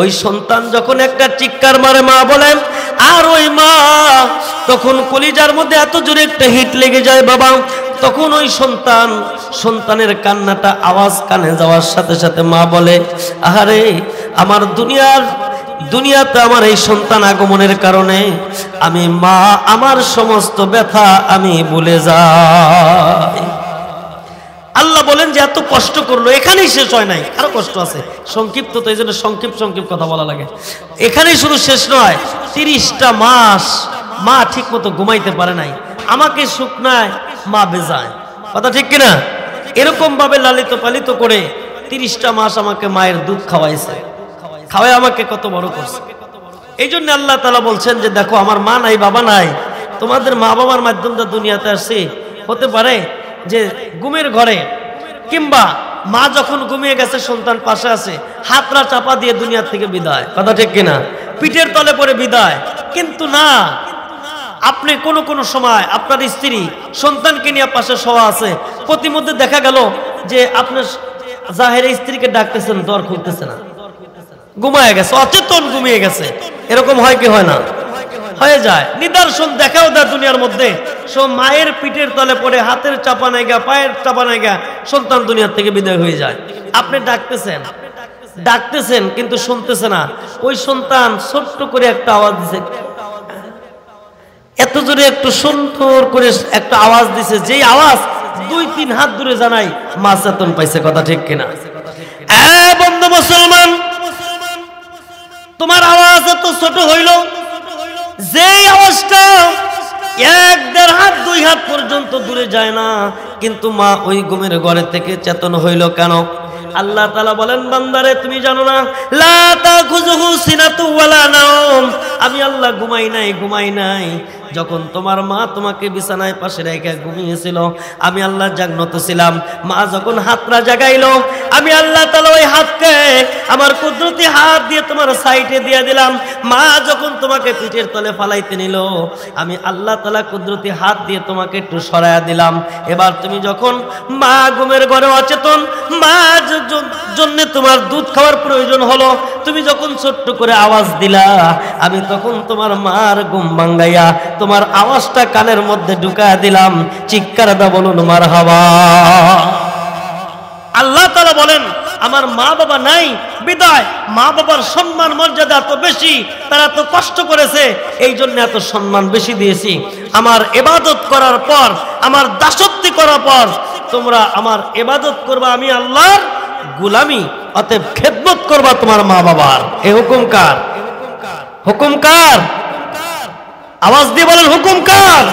ওই সন্তান যখন একটা চিৎকার মারে মা বলেন, আর ওই মা তখন কলিজার মধ্যে এত জোরে একটা হিট লেগে যায় বাবা, তখন ওই সন্তানের কান্নাটা আওয়াজ কানে যাওয়ার সাথে সাথে মা বলে, আহারে আমার দুনিয়াতে আমার এই সন্তান আগমনের কারণে আমি মা আমার সমস্ত ব্যথা আমি ভুলে যাই। আল্লাহ বলেন যে এত কষ্ট করলো, এখানেই শেষ হয় নাই, আরো কষ্ট আছে, সংক্ষিপ্ত তো এই জন্য সংক্ষিপ্ত কথা বলা লাগে। এখানেই শুধু শেষ নয়, 30টা মাস মা ঠিক মতো ঘুমাইতে পারে নাই, আমাকে শুকনায় মা বেজায়, কথা ঠিক কিনা? এরকম ভাবে লালিত পালিত করে 30টা মাস আমাকে মায়ের দুধ খাওয়াইছে, খাওয়াই আমাকে কত বড় করছে। এই জন্য আল্লাহ তাআলা বলছেন যে দেখো আমার মা নাই, বাবা নাই, তোমাদের মা বাবার মাধ্যমে দুনিয়াতে আসছি। হতে পারে যে ঘুমের ঘরে কিংবা মা যখন ঘুমিয়ে গেছে সন্তান পাশে আছে, হাতরা চাপা দিয়ে দুনিয়া থেকে বিদায়, কথা ঠিক কিনা? পিঠের তলে পড়ে বিদায়। কিন্তু না, আপনি কোনো সময় আপনার স্ত্রী সন্তানকে নিয়ে পাশে শোয়া আছে, প্রতিমধ্যে দেখা গেল যে আপনার জাহের স্ত্রীকে ডাকতেছেন, দর খুলতেছে না, ঘুমায় গেছে, অচেতন ঘুমিয়ে গেছে, এরকম হয় কি হয় না? হয়ে যায়। নিদর্শন দেখাও দেয় দুনিয়ার মধ্যে, সো মায়ের পিঠের তলে পড়ে হাতের চাপা নাইগা পায়ের চাপা নাইগা সন্তান দুনিয়ার থেকে বিদায় হয়ে যায়। আপনি ডাকতেছেন কিন্তু শুনতেছে না। ওই সন্তান ছোট্ট করে একটা আওয়াজ দিছে, এত জোরে একটু সুন্দর করে একটা আওয়াজ দিছে, যেই আওয়াজ 2-3 হাত দূরে জানাই মা চেতন পাইছে। কথা ঠিক কিনা? বন্ধু মুসলমান, তোমার আওয়াজ এত ছোট হইল, যেই আওয়াজটা 1-1.5 হাত 2 হাত পর্যন্ত দূরে যায় না, কিন্তু মা ওই ঘুমের ঘরে থেকে চেতন হইল কেন? আল্লাহ তাআলা বলেন, বান্দারে তুমি জানো না, লা তাখুযুহু সিনাতু ওয়ালা নাওম, আমি আল্লাহ ঘুমাই নাই। যখন তোমার মা তোমাকে বিছানায় পাশে রেখে ঘুমিয়েছিল, আমি আল্লাহ জাগ্রত ছিলাম। মা যখন হাতটা জাগাইলো, আমি আল্লাহ তাআলা ওই হাতকে আমার কুদরতি হাত দিয়ে তোমার সাইডে দিয়ে দিলাম। মা যখন তোমাকে পিঠের তলে ফালাইতে নিল, আমি আল্লাহ তাআলা কুদরতি হাত দিয়ে তোমাকে একটু সরায়া দিলাম। এবার তুমি যখন মা ঘুমের ঘরে অচেতন, মা জন্য তোমার দুধ খাওয়ার প্রয়োজন হলো, তুমি যখন ছোট্ট করে আওয়াজ দিলা, আমি তখন তোমার মার ঘুম ভাঙাইয়া তোমার আওয়াজটা কানের মধ্যে ঢুকায়া দিলাম। চিৎকার দাও বলুন মারহাবা। আল্লাহ তাআলা বলেন, আমার মা বাবা নাই বিদায় মা বাবার সম্মান মর্যাদা এত বেশি, তারা তো কষ্ট করেছে, এই জন্য এত সম্মান বেশি দিয়েছি। আমার ইবাদত করার পর, আমার দাসত্ব করার পর তোমরা আমার ইবাদত করবা, আমি আল্লাহর গোলামি, অতএব খেদমত করবা তোমার মা বাবার। এই হুকুম কার? হুকুম কার? আওয়াজ দিয়ে বলেন হুকুম কার?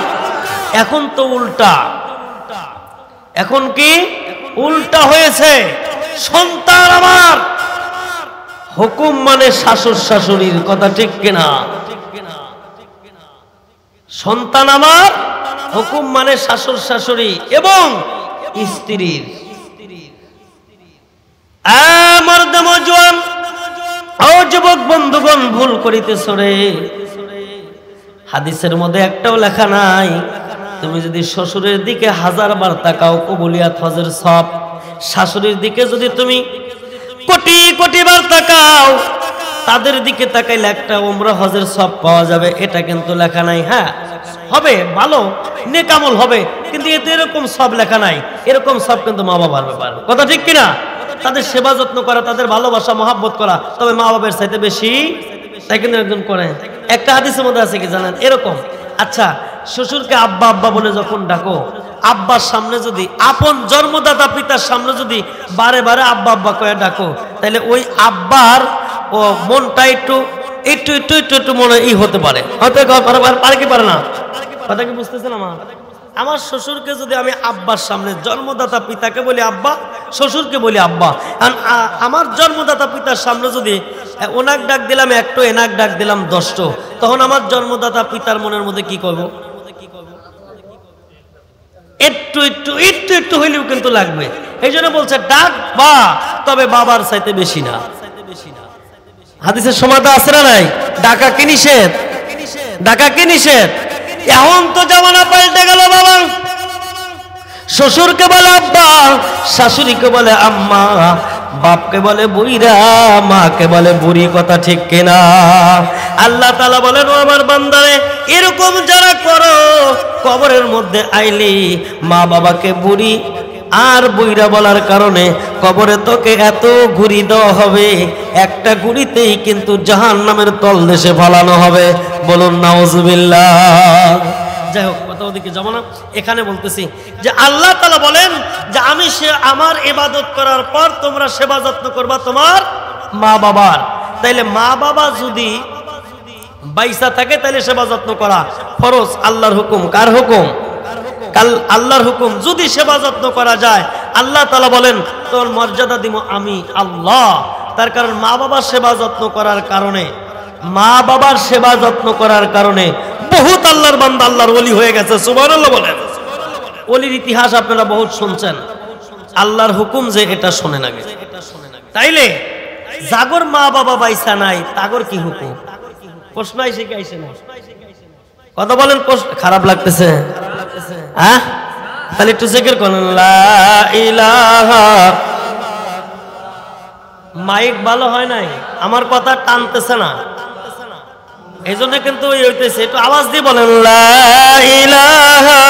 এখন তো উল্টা। এখন কি উল্টা হয়েছে? সন্তান আমার হুকুম মানে শাশুড় শাশুড়ির। কথা ঠিক কিনা? সন্তান আমার হুকুম মানে শাশুড় শাশুড়ি এবং স্ত্রীর। ও যুবক বন্ধুগণ, ভুল করিতেছ রে। হাদিসের মধ্যে একটাও লেখা নাই তুমি যদি শ্বশুরের দিকে 1000 বার তাকাও কবুলিয়াত হজের সব, শাশুড়ির দিকে যদি তুমি কোটি কোটি বার তাকাও, তাদের দিকে তাকাইলে একটা উমরা হজের সব পাওয়া যাবে, এটা কিন্তু লেখা নাই। হ্যাঁ হবে, ভালো নেক আমল হবে, কিন্তু এতে এরকম সব লেখা নাই। এরকম সব কিন্তু মা বাবার ব্যাপার। কথা ঠিক কিনা? তাদের সেবা যত্ন করা, তাদের ভালোবাসা মহাব্বত করা, তবে মা বাবার চাইতে বেশি তাই কিন্তু একজন করে। একটা হাদিসের মধ্যে আছে কি জানেন? এরকম, আচ্ছা শ্বশুরকে আব্বা আব্বা বলে যখন ডাকো, আব্বার সামনে যদি, আপন জন্মদাতা পিতার সামনে যদি বারে বারে আব্বা আব্বা করে ডাকো, তাহলে ওই আব্বার ও মনটা একটু একটু একটু একটু একটু মনে হতে পারে, হয়তো পারে কি পারে না? কথা কি বুঝতেছেন? আমার শ্বশুরকে যদি আমি আব্বার সামনে, জন্মদাতা পিতাকে বলি আব্বা, শ্বশুরকে বলি আব্বা, আমার জন্মদাতা পিতার সামনে যদি ওনাক ডাক দিলাম 1টো, এনাক ডাক দিলাম 10টো, তখন আমার জন্মদাতা পিতার মনের মধ্যে কি করব? একটু একটু একটু একটু হইলেও কিন্তু লাগবে। এই জন্য বলছে ডাক বা, তবে বাবার চাইতে বেশি না। হাদিসের সমাধা আছে না নাই? ডাকা কি নিষেধ? ডাকা কি নিষেধ? এখন তো জামানা পাল্টে গেল বাবা, শ্বশুরকে বলে আব্বা, শাশুড়িকে বলে আম্মা, বাপকে বলে বুড়িরা, মাকে বলে বুড়ি। কথা ঠিক কিনা? আল্লাহ তাআলা বলেন, ও আমার বান্দারে, এরকম যারা করো, কবরের মধ্যে আইলি মা বাবাকে বুড়ি আর বুইরা বলার কারণে কবরে তোকে এত ঘুরি দেওয়া হবে, একটা ঘুরিতেই কিন্তু জাহান্নামের তলদেশে ফালানো হবে। বলুন নাউজুবিল্লাহ। যাই হোক, কথা ওদিকে যাব না, এখানে বলতেছি যে আল্লাহ তাআলা বলেন যে আমি আমার ইবাদত করার পর তোমরা সেবা যত্ন করবা তোমার মা বাবার। তাইলে মা বাবা যদি বাইসা থাকে তাহলে সেবা যত্ন করা ফরজ। আল্লাহর হুকুম। কার হুকুম? আল্লাহর হুকুম। যদি সেবা যত্ন করা যায়, আল্লাহ তাআলা বলেন তোর মর্যাদা দিব আমি আল্লাহ। তার কারণ মা বাবার সেবা যত্ন করার কারণে, মা বাবার সেবা যত্ন করার কারণে বহুত আল্লাহর বান্দা আল্লাহর ওলি হয়ে গেছে। সুবহানাল্লাহ বলেন। ওলির ইতিহাস আপনারা বহুত শুনছেন, আল্লাহর হুকুম যে এটা শোনেন আগে। তাইলে জাগর মা বাবা বাইসা নাই, তাগর কি হুকুম? প্রশ্ন আইসে কি আইসে না? কথা বলেন, খারাপ লাগতেছে? হ্যাঁ, তাহলে একটু জিকির করেন, লা ইলাহা। মাইক ভালো হয় নাই, আমার কথা টানতেছে না, এই জন্য কিন্তু ওই হইতেছে, একটু আওয়াজ দিয়ে বলেন লা ইলাহা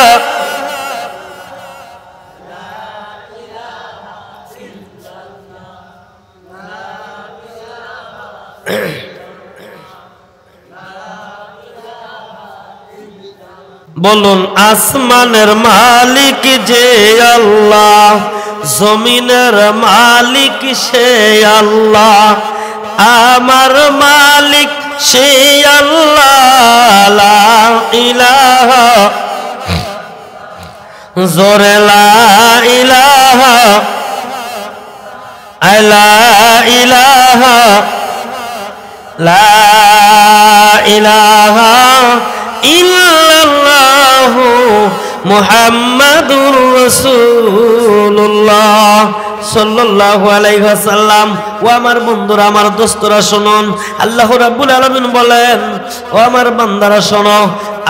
বলুন আসমানের মালিক যে আল্লাহ, জমিনের মালিক সে আল্লাহ, আমার মালিক সে আল্লাহ, লা ইলাহা জোরে লা ইলাহা লা ইলাহা লা ইলাহা ইল্লাল্লাহু মুহাম্মাদুর রাসূলুল্লাহ সাল্লাল্লাহু আলাইহি ওয়াসাল্লাম। ও আমার বন্ধুরা, আমার দোস্তরা শুনুন, আল্লাহ রাব্বুল আলামিন বলেন, ও আমার বান্দারা শোনো,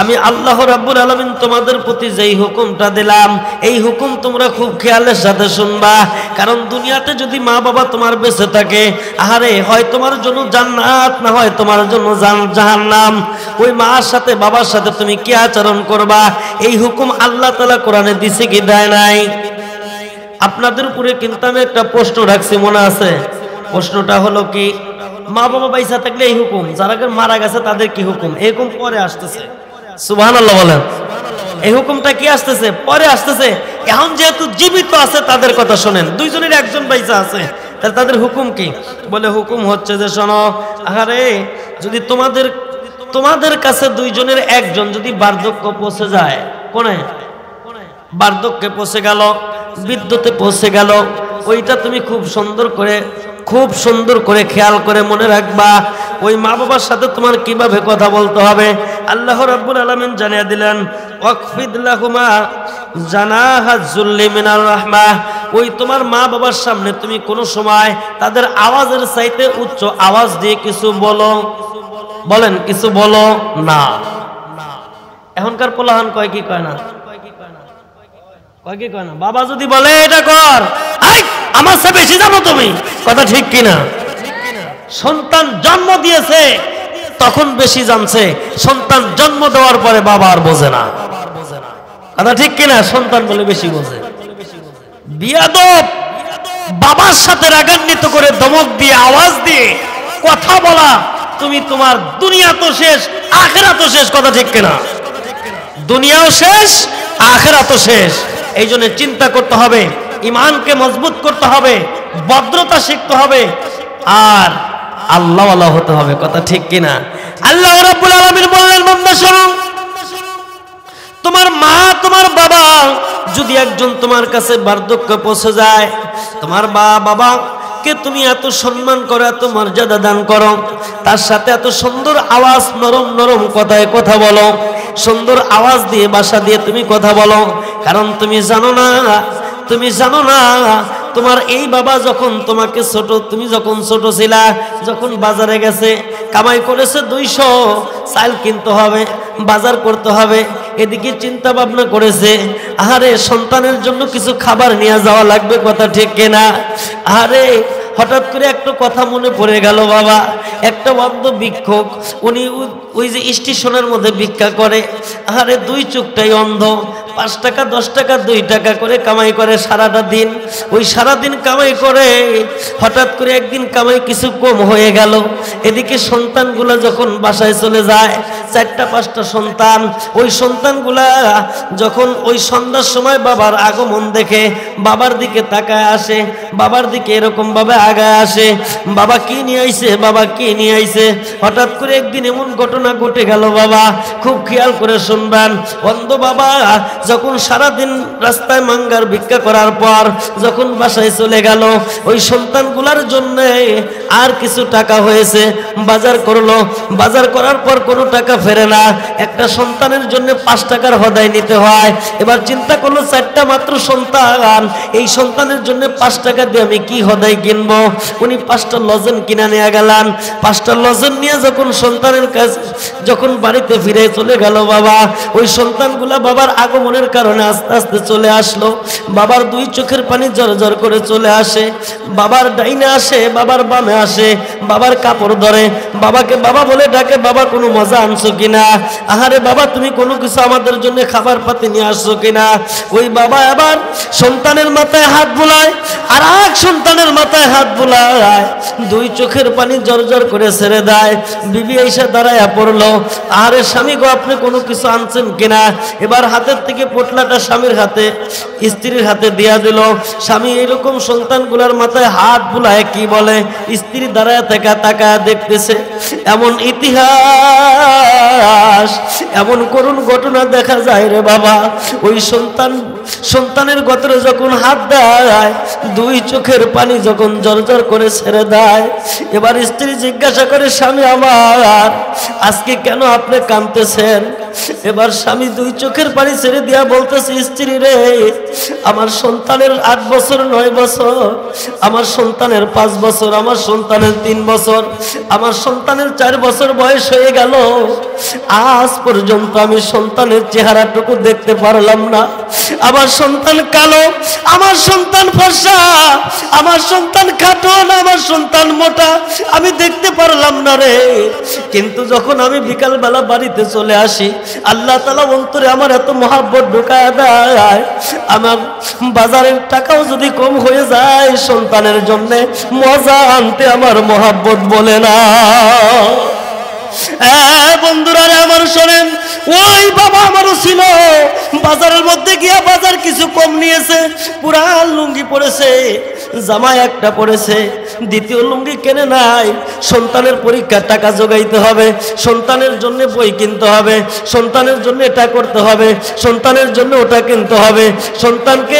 আমি আল্লাহ রাব্বুল আলামিন তোমাদের প্রতি যেই হুকুমটা দিলাম, এই হুকুম তোমরা খুব খেয়ালের সাথে শুনবা। কারণ দুনিয়াতে যদি মা বাবা তোমার বেঁচে থাকে, আহারে হয় তোমার জন্য জান্নাত, না হয় তোমার জন্য জাহান্নাম। ওই মার সাথে বাবার সাথে তুমি কি আচরণ করবা, এই হুকুম আল্লাহ তাআলা কোরআনে দিছে কি দেয় নাই? আপনাদের উপরে কিন্তু আমি একটা প্রশ্ন রাখছি, মনে আছে? প্রশ্নটা হলো কি, মা বাবা পয়সা থাকলে এই হুকুম, যারা মারা গেছে তাদের কি হুকুম? এই হুকুম পরে আসতেছে। সুবহানাল্লাহ বলেন। এই হুকুমটা কি আসতেছে? পরে আসতেছে। এখন যেহেতু জীবিত আছে তাদের কথা শোনেন, দুইজনের একজন পয়সা আছে, তাহলে তাদের হুকুম কি? বলে হুকুম হচ্ছে যে শোনো, আরে যদি তোমাদের কাছে দুইজনের একজন যদি বার্ধক্য পৌঁছে যায়, কোনে বার্ধক্যে পৌঁছে গেল, বিদ্যুতে পৌঁছে গেল, ওইটা তুমি খুব সুন্দর করে খেয়াল করে মনে রাখবা। ওই মা বাবার সাথে তোমার কিভাবে কথা বলতে হবে আল্লাহ রাব্বুল আলামিন জানিয়ে দিলেন, ওয়াকফিদ লাহুমা জানাহা যুল্লি মিনার রাহমাহ। ওই তোমার মা বাবার সামনে তুমি কোনো সময় তাদের আওয়াজের চাইতে উচ্চ আওয়াজ দিয়ে কিছু বলো, বলেন কিছু বলো না। এখনকার পোলাহান কয় কি কয় না, কয় কি কয় না? বাবা যদি বলে এটা কর, আমার চেয়ে বেশি জানো তুমি, কথা ঠিক কিনা? সন্তান জন্ম দিয়েছে তখন বেশি জানছে, সন্তান জন্ম দেওয়ার পরে বাবা আর বোঝে না, কথা ঠিক কিনা? সন্তান বলে বেশি বোঝে। বিয়াদব বাবার সাথে রাগান্বিত করে ধমক দিয়ে আওয়াজ দিয়ে কথা বলা, তুমি তোমার দুনিয়া তো শেষ, আখিরাত তো শেষ, কথা ঠিক কিনা? দুনিয়াও শেষ, আখিরাত তো শেষ। এই জন্য চিন্তা করতে হবে, ইমানকে মজবুত করতে হবে, ভদ্রতা শিখতে হবে, আর আল্লাহওয়ালা হতে হবে, কথা ঠিক কিনা? আল্লাহ রাব্বুল আলামিন বললেন, বান্দা শোনো, তোমার মা তোমার বাবা যদি একজন তোমার কাছে বার্ধক্য পৌঁছে যায়, তোমার বাবা কে তুমি এত সম্মান করো, এত মর্যাদা দান করো, তার সাথে এত সুন্দর আওয়াজ, নরম নরম কথায় কথা বলো, সুন্দর আওয়াজ দিয়ে বাসা দিয়ে তুমি কথা বলো। কারণ তুমি জানো না তোমার এই বাবা যখন তোমাকে তুমি যখন ছোট ছিলা, যখন বাজারে গেছে কামাই করেছে 200, চাল কিনতে হবে, বাজার করতে হবে, এদিকে চিন্তা ভাবনা করেছে, আরে সন্তানের জন্য কিছু খাবার নিয়ে যাওয়া লাগবে, কথা ঠিক কিনা? আরে হঠাৎ করে একটা কথা মনে পড়ে গেল, বাবা একটা অন্ধ ভিক্ষুক, উনি ওই যে স্টেশনের মধ্যে ভিক্ষা করে, আরে 2 চোখটাই অন্ধ, 5 টাকা 10 টাকা 2 টাকা করে কামাই করে সারাটা দিন। ওই সারাদিন কামাই করে হঠাৎ করে একদিন কামাই কিছু কম হয়ে গেল, এদিকে সন্তানগুলা যখন বাসায় চলে যায়, 4টা 5টা সন্তান, ওই সন্তানগুলা যখন ওই সন্ধ্যার সময় বাবার আগমন দেখে বাবার দিকে তাকায় আসে, বাবার দিকে এরকম ভাবে আগায় আসে, বাবা কি নিয়ে আইছে, বাবা কি নিয়ে আইছে। হঠাৎ করে একদিন এমন ঘটনা ঘটে গেল, বাবা খুব খেয়াল করে শুনবেন, অন্ধ বাবা যখন সারাদিন রাস্তায় মাঙ্গার ভিক্ষা করার পর যখন বাসায় চলে গেল, ওই সন্তানগুলার জন্য আর কিছু টাকা হয়েছে, বাজার করলো, বাজার করার পর কোনো টাকা ফেরে না, একটা সন্তানের জন্য 5 টাকার হদায় নিতে হয়। এবার চিন্তা করলো 4টা মাত্র সন্তান, এই সন্তানের জন্য 5 টাকা দিয়ে আমি কি হদায় কিনবো? উনি 5টা লজেন কিনে নিয়ে গেলেন। 5টা লজেন নিয়ে যখন সন্তানের কাছে যখন বাড়িতে ফিরে চলে গেল, বাবা ওই সন্তানগুলা বাবার আগমনে মনের কারণে আস্তে আস্তে চলে আসলো। বাবার দুই চোখের পানি ঝরঝর করে চলে আসে। বাবার ডাইনে আসে, বাবার বামে আসে, বাবার কাপড় ধরে, বাবাকে বাবা বলে ডাকে, বাবা কোনো মজা আনছো কিনা, আহারে বাবা তুমি কোনো কিছু আমাদের জন্য খাবার পাতি নিয়ে আসছো কিনা। ওই বাবা আবার সন্তানের মাথায় হাত বুলায়, আর এক সন্তানের মাথায় হাত বুলায়, দুই চোখের পানি ঝরঝর করে ছেড়ে দেয়। বিবি এসে দাঁড়ায় পড়লো, আরে স্বামী গো আপনি কোনো কিছু আনছেন কিনা। এবার হাতের থেকে পোটলাটা স্বামীর হাতে, স্ত্রীর হাতে দিয়া দিল। স্বামী এইরকম সন্তানগুলার মাথায় হাত বুলায় কি বলে, স্ত্রী দাঁড়ায় থেকে তাকায় দেখতেছে। এমন ইতিহাস, এমন করুণ ঘটনা দেখা যায় রে বাবা। ওই সন্তানের গতরে যখন হাত দেয়, দুই চোখের পানি যখন ঝরঝর করে ছেড়ে দেয়, এবার স্ত্রী জিজ্ঞাসা করে স্বামী আমার আজকে কেন আপনি কাঁদতেছেন। এবার স্বামী দুই চোখের পানি ছেড়ে দিয়া বলতেছে, স্ত্রী রে আমার সন্তানের 8 বছর 9 বছর, আমার সন্তানের 5 বছর, আমার সন্তানের 3 বছর, আমার সন্তানের 4 বছর বয়স হয়ে গেল, আজ পর্যন্ত আমি সন্তানের চেহারাটুকু দেখতে পারলাম না। আমার সন্তান কালো, আমার সন্তান ফর্সা, আমার সন্তান খাটো, আমার সন্তান মোটা, আমি দেখতে পারলাম না রে। কিন্তু যখন আমি বিকালবেলা বাড়িতে চলে আসি, আল্লাহ তাআলা অন্তরে আমার এত মহাব্বত ঢুকায় দেয়, আমার বাজারের টাকাও যদি কম হয়ে যায় সন্তানের জন্য মজা আনতে আমার মহাব্বত বলে না। বন্ধুরা আমার শোনেন, ওই বাবা আমারও ছিল, বাজারের মধ্যে গিয়া বাজার কিছু কম নিয়েছে, পুরা লুঙ্গি পরেছে, জামা একটা পরেছে, দ্বিতীয় লুঙ্গি কেনে নাই। সন্তানের পরীক্ষার টাকা জোগাইতে হবে, সন্তানের জন্য বই কিনতে হবে, সন্তানের জন্য এটা করতে হবে, সন্তানের জন্য ওটা কিনতে হবে। সন্তানকে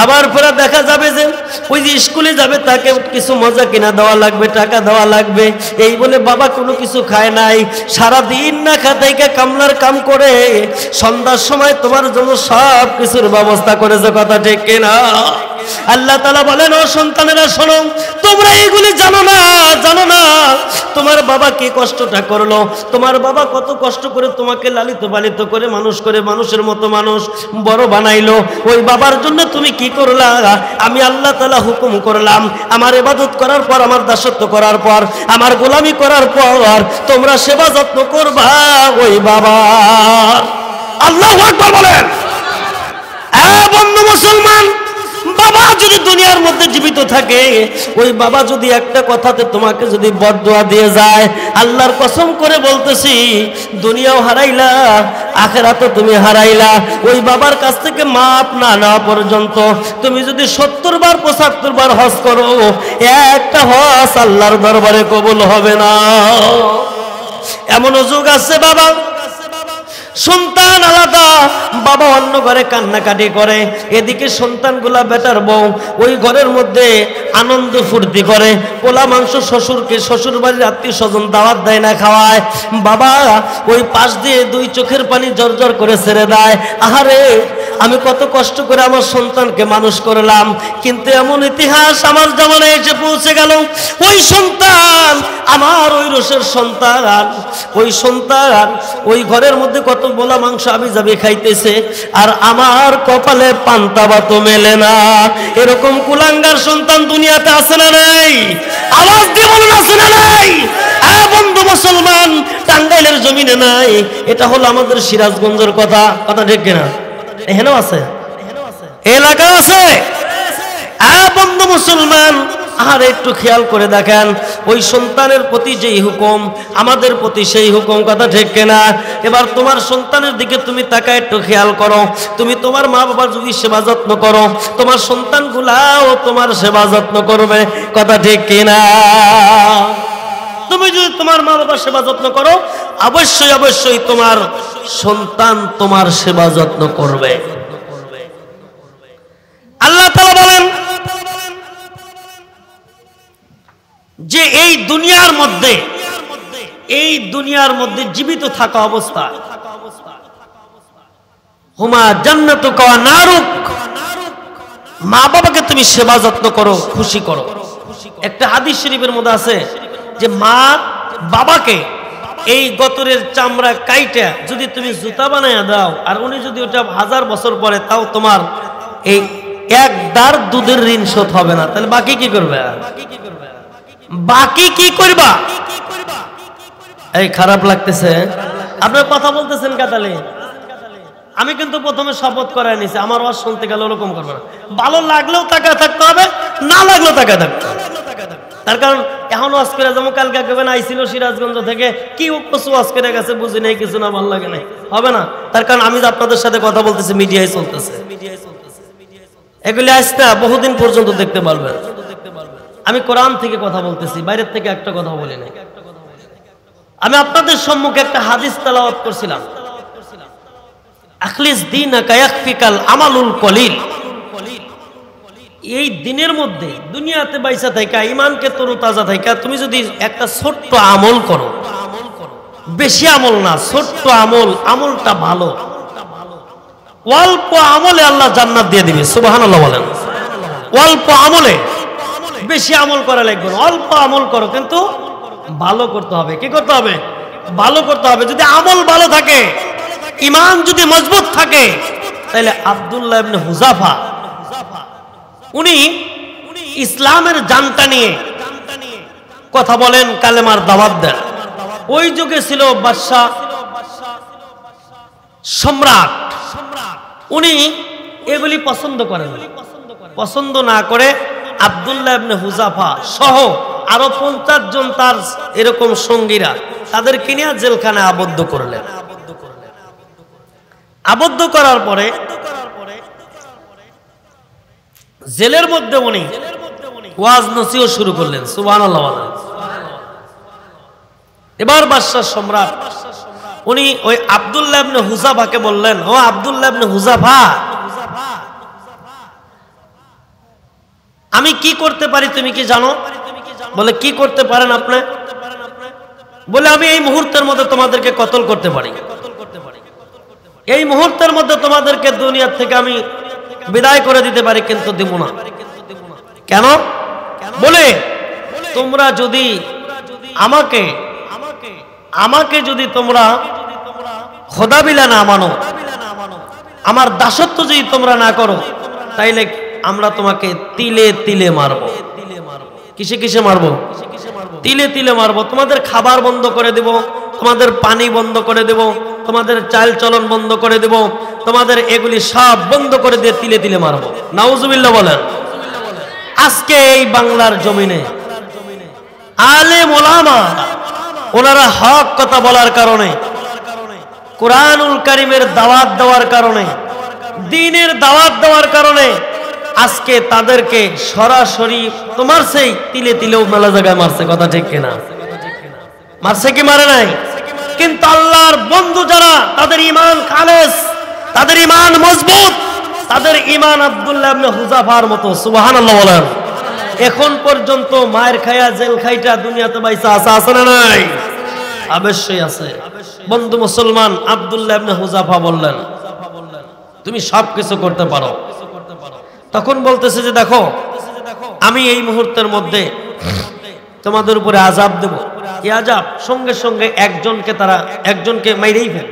আবার ফেরা দেখা যাবে যে ওই যে স্কুলে যাবে তাকে কিছু মজা কিনা দেওয়া লাগবে, টাকা দেওয়া লাগবে, এই বলে বাবা কোনো কিছু খায় নাই, সারাদিন না খাতাইকে কামলার কাম করে সন্ধ্যার সময় তোমার জন্য সব কিছুর ব্যবস্থা করেছে। কথা ঠিক কিনা? আল্লাহ তাআলা বলেন, ও সন্তানেরা শোনো, তোমরা এইগুলি জানো না, জানো না তোমার বাবা কি কষ্টটা করলো, তোমার বাবা কত কষ্ট করে তোমাকে লালিত পালিত করে মানুষ করে মানুষের মতো মানুষ বড় বানাইলো। ওই বাবার জন্য তুমি কি করলা? আমি আল্লাহ তাআলা হুকুম করলাম, আমার ইবাদত করার পর, আমার দাসত্ব করার পর, আমার গোলামি করার পর তোমরা সেবা যত্ন করবা ওই বাবা। আল্লাহু আকবার বলেন। বন্ধু মুসলমান, বাবা যদি দুনিয়ার মধ্যে জীবিত থাকে, ওই বাবা যদি একটা কথাতে তোমাকে যদি বদদুয়া দিয়ে যায়, আল্লাহর কসম করে বলতেছি দুনিয়াও হারাইলা, আখিরাতও তুমি হারাইলা। ওই বাবার কাছ থেকে মাপ না নেওয়া পর্যন্ত তুমি যদি 70 বার 75 বার হজ করো, একটা হজ আল্লাহর দরবারে কবুল হবে না। এমন যুগ আছে বাবা সন্তান আলাদা, বাবা অন্য ঘরে কান্নাকাটি করে, এদিকে সন্তানগুলা বেটার বউ ওই ঘরের মধ্যে আনন্দ ফুর্তি করে, পোলা মাংস শ্বশুরকে শ্বশুর বাড়ির আত্মীয় স্বজন দাওয়াত দেয় না, খাওয়ায়। বাবা ওই পাশ দিয়ে দুই চোখের পানি ঝরঝর করে ছেড়ে দেয়, আহারে আমি কত কষ্ট করে আমার সন্তানকে মানুষ করলাম, কিন্তু এমন ইতিহাস আমার জামানায় এসে পৌঁছে গেল, ওই সন্তান আমার ওই রোষের সন্তান, ওই সন্তান ওই ঘরের মধ্যে কত বোলা মাংস আমি যাবে খাইতেছে, আর আমার কপালে পান্তা ভাত মেলে না। এরকম কুলাঙ্গার সন্তান দুনিয়াতে আছে না নাই? আওয়াজ দিয়ে বলুন, আছে না নাই? বন্ধু মুসলমান, টাঙ্গাইলের জমিনে নাই, এটা হলো আমাদের সিরাজগঞ্জের কথা। কথা ঠিক কিনা? এখানেও আছে, এলাকা আছে। বন্ধু মুসলমান, আর একটু খেয়াল করে দেখেন, ওই সন্তানের প্রতি যেই হুকুম আমাদের প্রতি সেই হুকুম। কথা ঠিক কিনা? এবার তোমার সন্তানের দিকে তুমি তাকায় একটু খেয়াল করো, তুমি তোমার মা বাবার যদি সেবা যত্ন করো, তোমার সন্তানগুলাও তোমার সেবা যত্ন করবে। কথা ঠিক কিনা? তুমি যদি তোমার মা বাবার সেবা যত্ন করো, অবশ্যই অবশ্যই তোমার সন্তান তোমার সেবা যত্ন করবে। আল্লাহ তাআলা বলেন যে এই দুনিয়ার মধ্যে জীবিত থাকা অবস্থায় হুমা জান্নাতুকা ওয়া নারুক, মা বাবাকে তুমি সেবা যত্ন করো, খুশি করো। একটা হাদিস শরীফের মধ্যে আছে যে মা বাবাকে এই গতরের চামড়া কাইটা যদি তুমি জুতা বানাইয়া দাও, আর উনি যদি ওটা 1000 বছর পরে, তাও তোমার এই এক দাঁড় দুধের ঋণ শোধ হবে না। তাহলে বাকি কি করবে? বাকি কি করবা? এই খারাপ লাগতেছে, আপনার কথা বলতেছেন কাতালে। আমি কিন্তু প্রথমে শপথ করাই নিছি, আমার ওয়াজ শুনতে গেলে ওরকম করবে না। ভালো লাগলেও তাকায় থাকতে হবে, না লাগলেও তাকায় থাকতে হবে। তার কারণ এখন ওয়াজ করে যেমন কালকে কেবেন আইছিল সিরাজগঞ্জ থেকে, কি কচু ওয়াজ করে গেছে বুঝি নাই, কিছু না ভালো লাগে নাই, হবে না। তার কারণ আমি আপনাদের সাথে কথা বলতেছি, মিডিয়ায় চলতেছে, এগুলি আসতে বহুদিন পর্যন্ত দেখতে পারবেন। আমি কোরআন থেকে কথা বলতেছি, বাইরের থেকে একটা কথা বলি নাই। আমি আপনাদের সম্মুখে একটা হাদিস তেলাওয়াত করছিলাম, আখলিস দীনাকা ইয়াকফিকাল আমালুল কলিল। এই দিনের মধ্যে দুনিয়াতে বাইসা থাকা, ঈমানকে তরুতাজা থাকা, তুমি যদি একটা ছোট্ট আমল করো, বেশি আমল না, ছোট্ট আমল, আমলটা ভালো, অল্প আমলে আল্লাহ জান্নাত দিয়ে দিবে। সুবহানাল্লাহ বলেন। অল্প আমলে, বেশি আমল করা লাগবে না, অল্প আমল করো, কিন্তু ভালো করতে হবে। কি করতে হবে? ভালো করতে হবে। যদি আমল ভালো থাকে, ঈমান যদি মজবুত থাকে, তাহলে আব্দুল্লাহ ইবনে হুযাফা উনি ইসলামের জানটা নিয়ে কথা বলেন, কালেমার দাওয়াত দেন। ওই যুগে ছিল বাদশা সম্রাট, উনি এগুলি পছন্দ করেন। পছন্দ না করে আব্দুল্লাহ ইবনে হুযাফা সহ আরো 50 জন তার এরকম সঙ্গীরা, তাদেরকে নিয়ে জেলখানায় আবদ্ধ করলেন। আবদ্ধ করার পরে জেলের মধ্যে উনি ওয়াজ নসিহত শুরু করলেন। সুবহানাল্লাহ। এবার বাদশা সম্রাট উনি ওই আব্দুল্লাহ ইবনে হুযাফাকে বললেন, ও আব্দুল্লাহ ইবনে হুযাফা, আমি কি করতে পারি তুমি কি জানো? বলে, কি করতে পারেন আপনি? বলে, আমি এই মুহূর্তের মধ্যে তোমাদেরকে কতল করতে পারি, এই মুহূর্তের মধ্যে তোমাদেরকে দুনিয়া থেকে আমি বিদায় করে দিতে পারি, কিন্তু দিব না। কেন? বলে, তোমরা যদি আমাকে যদি তোমরা খোদা বিলা না মানো, আমার দাসত্ব যদি তোমরা না করো, তাইলে আমরা তোমাকে তিলে তিলে মারবো। কিসে কিসে মারবো? তিলে তিলে মারবো। তোমাদের খাবার বন্ধ করে দেব, তোমাদের পানি বন্ধ করে দেব, তোমাদের চাল চলন বন্ধ করে দেব, তোমাদের এগুলি সব বন্ধ করে দিয়ে তিলে তিলে মারবো। নাউজুবিল্লাহ বলেন। আজকে এই বাংলার জমিনে আলেম ওলামা ওনারা হক কথা বলার কারণে, কুরআনুল কারীমের দাওয়াত দেওয়ার কারণে, দ্বীনের দাওয়াত দেওয়ার কারণে আজকে তাদেরকে সরাসরি তোমার সেই তিলে তিলেও মেলা জায়গায় মারছে। কথা ঠিক কিনা? মারছে কি মারে নাই? কিন্তু আল্লাহর বন্ধু যারা, তাদের ঈমান খালেস, তাদের ঈমান মজবুত, তাদের ঈমান আব্দুল্লাহ ইবনে হুযাফার মতো। সুবহানাল্লাহ বলেন। এখন পর্যন্ত মায়ের খায়া জেল খাইটা দুনিয়াতে বাইসা আছে না নাই? অবশ্যই আছে। বন্ধু মুসলমান, আব্দুল্লাহ ইবনে হুযাফা বললেন, তুমি সবকিছু করতে পারো। তখন বলতেছে যে, দেখো, আমি এই মুহূর্তের মধ্যে তোমাদের উপরে আযাব দেব। কি আযাব? সঙ্গে সঙ্গে একজনকে মাইরেই ফেল।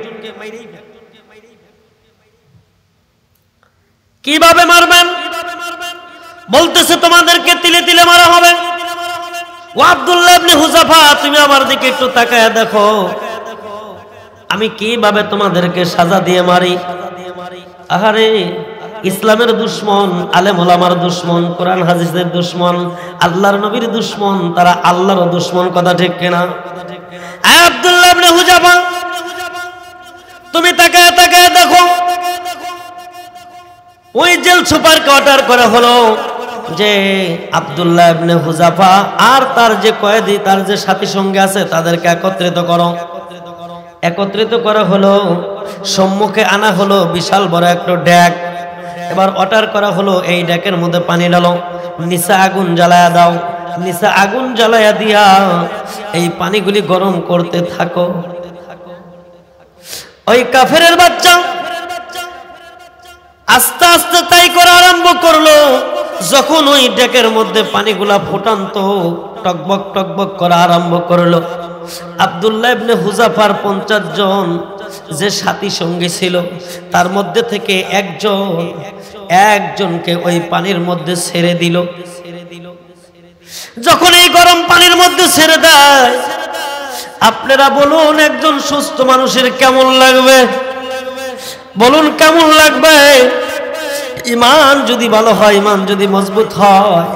কিভাবে মারবেন? বলতেছে, তোমাদেরকে তিলে তিলে মারা হবে। ও আব্দুল্লাহ ইবনে হুযাফা, তুমি আমার দিকে একটু তাকায় দেখো, আমি কিভাবে তোমাদেরকে সাজা দিয়ে মারি। আহারে, ইসলামের দুশ্মন, আলেম ওলামার দুশ্মন, কোরআন হাদিসের দুশ্মন, আল্লাহর নবীর দুশ্মন, তারা আল্লাহর দুশ্মন। কথা ঠিক কিনা? আব্দুল্লাহ ইবনে হুযাফা, তুমি তাকায় তাকায় দেখো, ওই জেল সুপারকে অর্ডার করা হলো যে আব্দুল্লাহ ইবনে হুযাফা আর তার যে কয়েদি, তার যে সাথী সঙ্গে আছে, তাদেরকে একত্রিত করো। একত্রিত করা হলো, সম্মুখে আনা হলো বিশাল বড় একটা ড্যাক। এবার অর্ডার করা হলো, এই ড্যাকের মধ্যে পানি ঢালো, নিচে আগুন জ্বালায়া দাও, নিচে আগুন জ্বালায়া দিয়া এই পানিগুলি গরম করতে থাকো। ওই কাফেরের বাচ্চা আস্তে আস্তে তাই করা আরম্ভ করলো। যখন ওই ডেকের মধ্যে পানিগুলা ফুটান্ত টকবক টকবক করা আরম্ভ করলো, আব্দুল্লাহ ইবনে হুযাফার 50 জন যে সাথী সঙ্গী ছিল তার মধ্যে থেকে একজনকে ওই পানির মধ্যে ছেড়ে দিল। যখন এই গরম পানির মধ্যে ছেড়ে দেয়, আপনারা বলুন একজন সুস্থ মানুষের কেমন লাগবে? বলুন কেমন লাগবে? ঈমান যদি ভালো হয়, ঈমান যদি মজবুত হয়,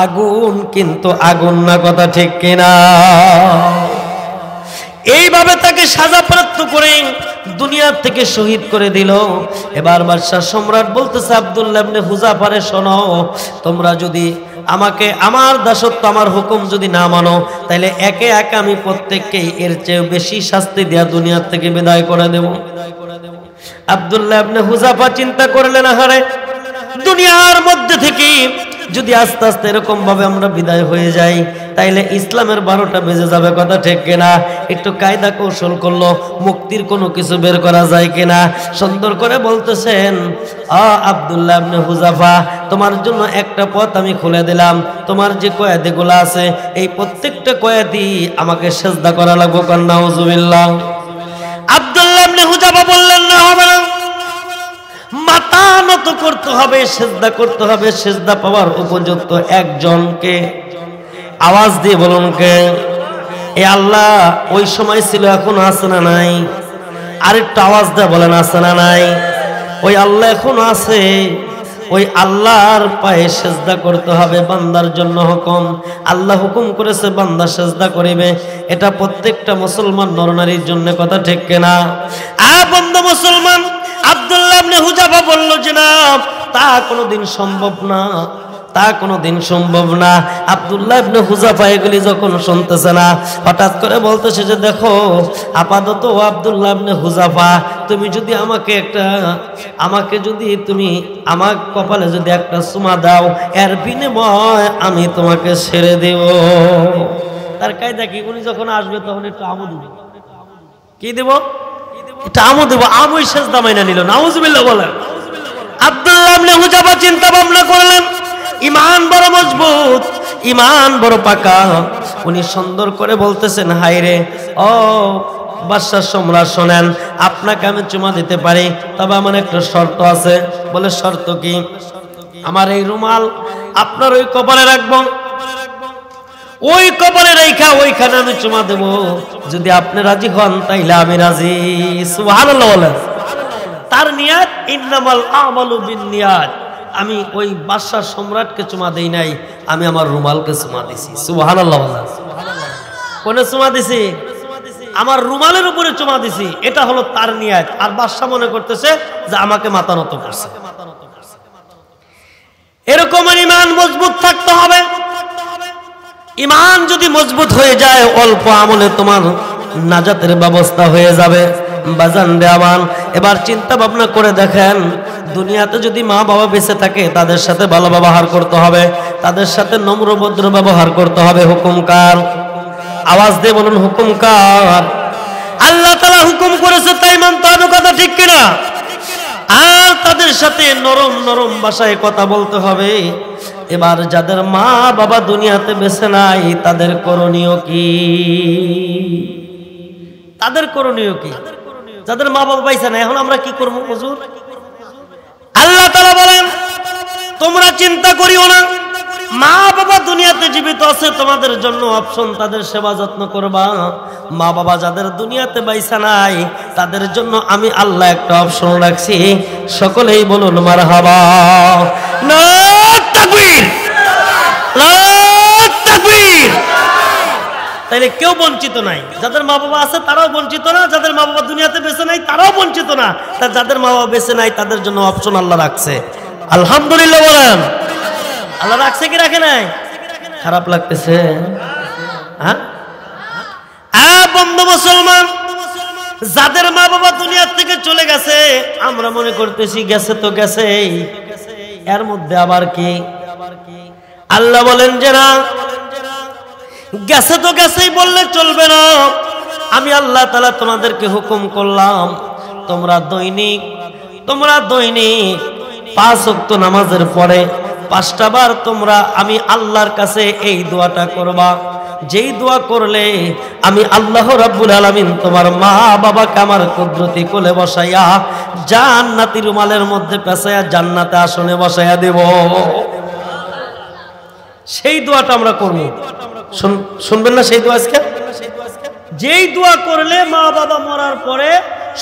আগুন কিন্তু আগুন না, কথা ঠিক কিনা? এইভাবে তাকে সাজাপ্রাপ্ত করে দুনিয়ার থেকে শহীদ করে দিল। এবার বাদশাহ সম্রাট বলতেছে আব্দুল্লাহ ইবনে হুযাফারে, শোনো, তোমরা যদি আমাকে আমার দাসত্ব আমার হুকুম যদি না মানো, তাহলে একে একে আমি প্রত্যেককেই এর চেয়ে বেশি শাস্তি দেয়া দুনিয়ার থেকে বিদায় করে দেব। আব্দুল্লাহ ইবনে হুযাফা চিন্তা করলেন, আহারে, দুনিয়ার মধ্যে থেকে যদি আস্তে আস্তে এরকম ভাবে আমরা বিদায় হয়ে যাই, তাইলে ইসলামের 12টা বেজে যাবে, কথা ঠিক কিনা? একটু কায়দা কৌশল করলো, মুক্তির কোনো কিছু বের করা যায় কিনা। সুন্দর করে বলতেছেন, আব্দুল্লাহ ইবনে হুযাফা, তোমার জন্য একটা পথ আমি খুলে দিলাম। তোমার যে কয়েদিগুলো আছে, এই প্রত্যেকটা কয়েদি আমাকে সিজদা করা লাগবে। কন্যা নাউজুবিল্লাহ। আব্দুল্লাহ ইবনে হুযাফা বললেন, না, হবে না, মাথা নত করতে হবে, সিজদা করতে হবে। সিজদা পাওয়ার উপযুক্ত একজনকে আওয়াজ দিয়ে বলুন কে? এ আল্লাহ ওই সময় ছিল, এখন আছে না নাই? আরেকটু আওয়াজ দিয়ে বলেন, আছে না নাই? ওই আল্লাহ এখন আছে। ওই আল্লাহর পায়ে সিজদা করতে হবে, বান্দার জন্য হুকুম। আল্লাহ হুকুম করেছে বান্দা সিজদা করিবে, এটা প্রত্যেকটা মুসলমান নরনারীর জন্য, কথা ঠিক কিনা? বান্দা মুসলমান। আব্দুল্লাহ ইবনে হুযাফা বলল যে না, তা কোনোদিন সম্ভব না, তা কোনোদিন সম্ভব না। আব্দুল্লাহ ইবনে হুযাফা এগুলি যখন শুনতেছে না, হঠাৎ করে বলতেছে যে দেখো, আপাতত আব্দুল্লাহ ইবনে হুযাফা, তুমি যদি আমাকে যদি তুমি আমার কপালে যদি একটা চুমা দাও, এর বিনিময় আমি তোমাকে ছেড়ে দেব। তার কায়দা কি? উনি যখন আসবে তখন একটু আমু দিব। কি দেব? এটা আমু দেব। আমুই সিজদা মাইনা নিল। নাউজুবিল্লাহ বলেন। আব্দুল্লাহ ইবনে হুযাফা চিন্তা ভাবনা করলেন, ঈমান বড় মজবুত, ঈমান বড় পাকা। উনি সুন্দর করে বলতেছেন, হায়রে, ও বাদশাহ সম্রাট, শোনেন, আপনাকে আমি চুমা দিতে পারি, তবে আমার একটা শর্ত আছে। বলে, শর্ত কি? আমার এই রুমাল আপনার ওই কপালে রাখবো, ওই কপালে রেখা ওইখানে আমি চুমা দেব। যদি আপনি রাজি হন তাইলে আমি রাজি। সুবহানাল্লাহ বলেন। তার নিয়াত, ইন্নামাল আমালু বিন্নিয়াত। আমি ওই বাদশাহ সম্রাটকে চুমা দেই নাই, আমি আমার রুমালকে চুমা দিছি। সুবহানাল্লাহ বলেন। কোনে চুমা দিছি? আমার রুমালের উপরে চুমা দিছি। এটা হলো তার নিয়াত। আর বাদশাহ মনে করতেছে যে আমাকে মাথা নত করছে। এরকম ঈমান মজবুত থাকতে হবে। ঈমান যদি মজবুত হয়ে যায়, অল্প আমলে তোমার নাজাতের ব্যবস্থা হয়ে যাবে। বাজান দেওয়ান, এবার চিন্তা ভাবনা করে দেখেন, দুনিয়াতে যদি মা বাবা বেঁচে থাকে, তাদের সাথে ভালো ব্যবহার করতে হবে, তাদের সাথে নম্র ভদ্র ব্যবহার করতে হবে। হুকুম কার? আওয়াজ দিয়ে বলুন, হুকুম কার? আল্লাহ তাআলা হুকুম করেছে, তাই মানতে হবে, কথা ঠিক কিনা? আর তাদের সাথে নরম নরম ভাষায় কথা বলতে হবে। এবার যাদের মা বাবা দুনিয়াতে বেঁচে নাই, তাদের করণীয় কি? তাদের করণীয় কি? যাদের মা বাবা বেঁচে নাই, এখন আমরা কি করবো হুজুর? আল্লাহ তাআলা বলেন, তোমরা চিন্তা করিও না, মা বাবা দুনিয়াতে জীবিত আছে, তোমাদের জন্য অপশন, তাদের সেবা যত্ন করবা। মা বাবা যাদের দুনিয়াতে বেঁচে নাই, তাদের জন্য আমি আল্লাহ একটা অপশন রাখছি। সকলেই বলুন মারহাবা। নারায়ে তাকবীর, নারায়ে তাকবীর। তাইলে কেউ বঞ্চিত নাই। যাদের মা বাবা আছে তারাও বঞ্চিত না, যাদের মা বাবা দুনিয়াতে বেঁচে নাই তারাও বঞ্চিত না। তার যাদের মা বাবা বেঁচে নাই, তাদের জন্য অপশন আল্লাহ রাখছে। আলহামদুলিল্লাহ বলেন। আল্লাহ রাখছে কি রাখে নাই? খারাপ লাগতেছে? হ্যাঁ বন্ধু মুসলমান, যাদের মা বাবা দুনিয়ার থেকে চলে গেছে, আমরা মনে করতেছি গেছে তো গেছে, এর মধ্যে আবার কি? আল্লাহ বলেন যে না, গেছে তো গেছেই বললে চলবে না। আমি আল্লাহ তাআলা তোমাদেরকে হুকুম করলাম, তোমরা দৈনিক 5 ওয়াক্ত নামাজের পরে 5টা বার তোমরা আমি আল্লাহর কাছে এই দোয়াটা করবা, যেই দোয়া করলে আমি আল্লাহ রাব্বুল আলামিন তোমার মা বাবাকে আমার কুদরতি কোলে বসাইয়া জান্নাতি রুমালের মধ্যে পেঁচাইয়া জান্নাতে আসনে বসাইয়া দেব। সেই দোয়াটা আমরা করব। শুনবেন না সেই দোয়া আজকে? যেই দোয়া করলে মা বাবা মরার পরে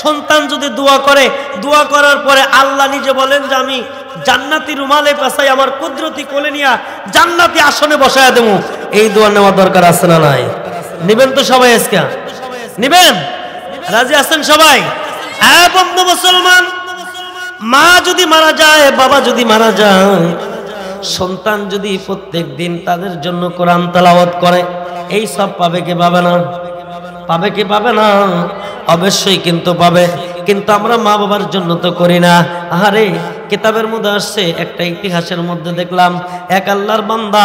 সন্তান যদি দোয়া করে, দোয়া করার পরে আল্লাহ নিজে বলেন যে আমি জান্নাতি রুমালে পেঁচাই আমার কুদরতি কোলে নিয়ে জান্নাতি আসনে বসায়া দেবো। এই দোয়া নেওয়ার দরকার আছে না নাই? নিবেন তো সবাই? আজকে নিবেন? রাজি আছেন সবাই? হ্যাঁ বন্ধু মুসলমান, মা যদি মারা যায়, বাবা যদি মারা যায়, সন্তান যদি প্রত্যেক দিন তাদের জন্য কোরআন তেলাওয়াত করে, এই সব পাবে কি পাবে না? পাবে কি পাবে না? অবশ্যই কিন্তু পাবে। কিন্তু আমরা মা বাবার জন্য তো করি না। আরে কিতাবের মধ্যে আসছে, একটা ইতিহাসের মধ্যে দেখলাম এক আল্লাহর বান্দা,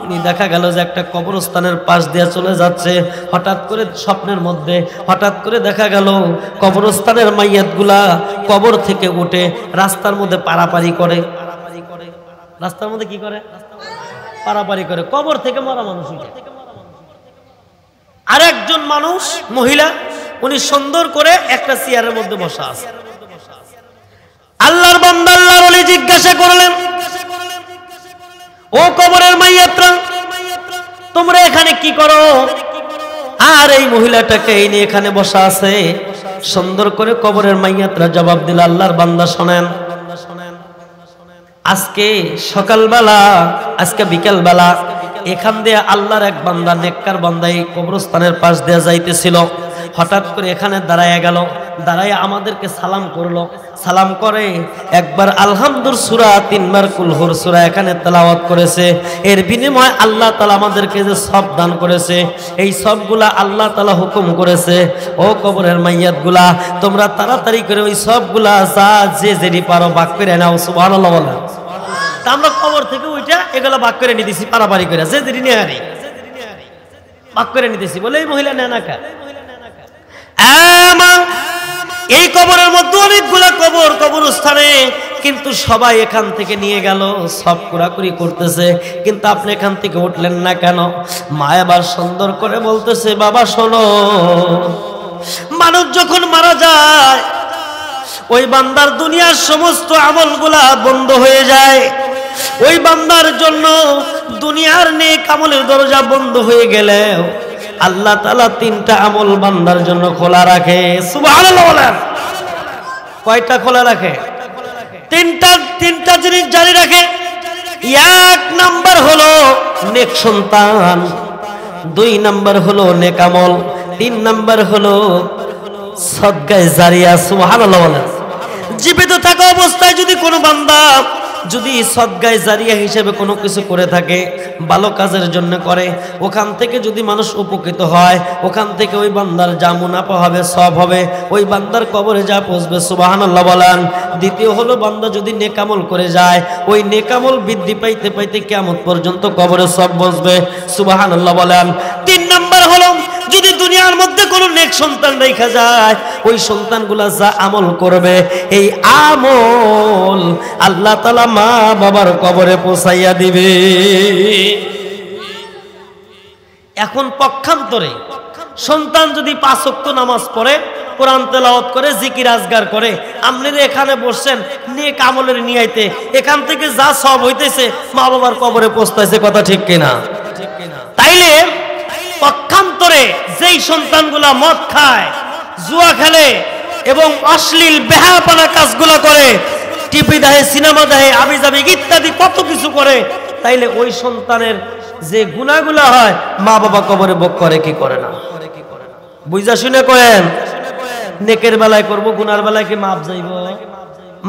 উনি দেখা গেল যে একটা কবরস্থানের পাশ দিয়ে চলে যাচ্ছে। হঠাৎ করে স্বপ্নের মধ্যে হঠাৎ করে দেখা গেল কবরস্থানের মাইয়াতগুলা কবর থেকে উঠে রাস্তার মধ্যে পারাপারি করে। রাস্তার মধ্যে কি করে? পারাপারি করে। কবর থেকে মরা মানুষ উঠে। আরেকজন মানুষ, মহিলা, উনি সুন্দর করে একটা চেয়ারের মধ্যে বসা আছে। আল্লাহর বান্দা আল্লাহর ওলি জিজ্ঞাসা করলেন, ও কবরের মাইয়াতরা, তোমরা এখানে কি করো? আর এই মহিলাটাকে এই নিয়ে এখানে বসা আছে। সুন্দর করে কবরের মাইয়াতরা জবাব দিল, আল্লাহর বান্দা শোনেন, আজকে সকালবেলা, আজকে বিকেলবেলা এখান দিয়ে আল্লাহর এক বান্দা, নেককার বান্দা এই কবরস্থানের পাশ দিয়ে যাইতেছিল। হঠাৎ করে এখানে দাঁড়ায় গেল, দাঁড়ায় আমাদেরকে সালাম করলো। সালাম করে একবার আলহামদুর সূরা, 3 বার কুলহুর সূরা এখানে তেলাওয়াত করেছে। এর বিনিময়ে আল্লাহ তাআলা আমাদেরকে যে সব দান করেছে, এই সবগুলা আল্লাহ তাআলা হুকুম করেছে, ও কবরের মাইয়াতগুলা তোমরা তাড়াতাড়ি করে ওই সবগুলা যা যে যেটি পারো ভাগ করে নাও। সুবহানাল্লাহ বলেন। তা আমরা কবর থেকে ওইটা এগুলো ভাগ করে নিতেছি, পারাপারি করে যে যেটি নিয়ে আনি ভাগ করে নিতেছি বলে এই মহিলা নেয় না কা। এই কবরের মধ্যে অনেকগুলা কবর, কবরস্থানে, কিন্তু সবাই এখান থেকে নিয়ে গেল, সব কুড়াকুড়ি করতেছে, কিন্তু আপনি এখান থেকে উঠলেন না কেন? মা আবার সুন্দর করে বলতেছে, বাবা শোনো, মানুষ যখন মারা যায় ওই বান্দার দুনিয়ার সমস্ত আমলগুলা বন্ধ হয়ে যায়। ওই বান্দার জন্য দুনিয়ার নেক আমলের দরজা বন্ধ হয়ে গেলেও আল্লাহ তাআলা 3টা আমল বান্দার জন্য খোলা রাখে। সুবহানাল্লাহ বলেন। কয়টা খোলা রাখে? 3টা জিনিস জারি রাখে। 1 নাম্বার হলো নেক সন্তান, 2 নাম্বার হলো নেক আমল, 3 নাম্বার হলো সদকায়ে জারিয়া। সুবহানাল্লাহ বলেন। জীবিত থাকা অবস্থায় যদি কোনো বান্দা যদি সদকায়ে জারিয়া হিসেবে কোনো কিছু করে থাকে, ভালো কাজের জন্য করে, ওখান থেকে যদি মানুষ উপকৃত হয়, ওখান থেকে ওই বান্দার যা মুনাফা হবে, সব হবে, ওই বান্দার কবরে যা পৌঁছবে। সুবহানাল্লাহ বলেন। দ্বিতীয় হলো বান্দা যদি নেকামল করে যায়, ওই নেকামল বৃদ্ধি পাইতে পাইতে কিয়ামত পর্যন্ত কবরে সব বসবে। সুবহানাল্লাহ বলেন। 3 নাম্বার হলো যদি দুনিয়ার মধ্যে কোনো নেক সন্তান রেখা যায়, ওই সন্তানগুলা যা আমল করবে, এই আমল আল্লাহ তাআলা মা বাবার কবরে পৌঁছাইয়া দিবে। এখন পক্ষান্তরে সন্তান যদি 5 ওয়াক্ত নামাজ পড়ে, কোরআন তেলাওয়াত করে, জিকির আজগার করে, আপনারা এখানে বসছেন নেক আমলের নিয়াইতে, এখান থেকে যা সব হইতেছে মা বাবার কবরে পৌঁছাইছে। কথা ঠিক কিনা? তাইলে পক্ষান্তরে যেই সন্তানগুলা মদ খায়, জুয়া খেলে এবং অশ্লীল বেহায়াপনা কাজগুলো করে, টিভি দেখে, সিনেমা দেখে, আবিজাবি ইত্যাদি কত কিছু করে, তাইলে ওই সন্তানের যে গুনাহগুলো হয় মা বাবা কবরে ভোগ করে কি করে না? বুঝা শুনে করেন। নেকের বেলায় করব, গুনার বেলায় কি মাপ যাইব?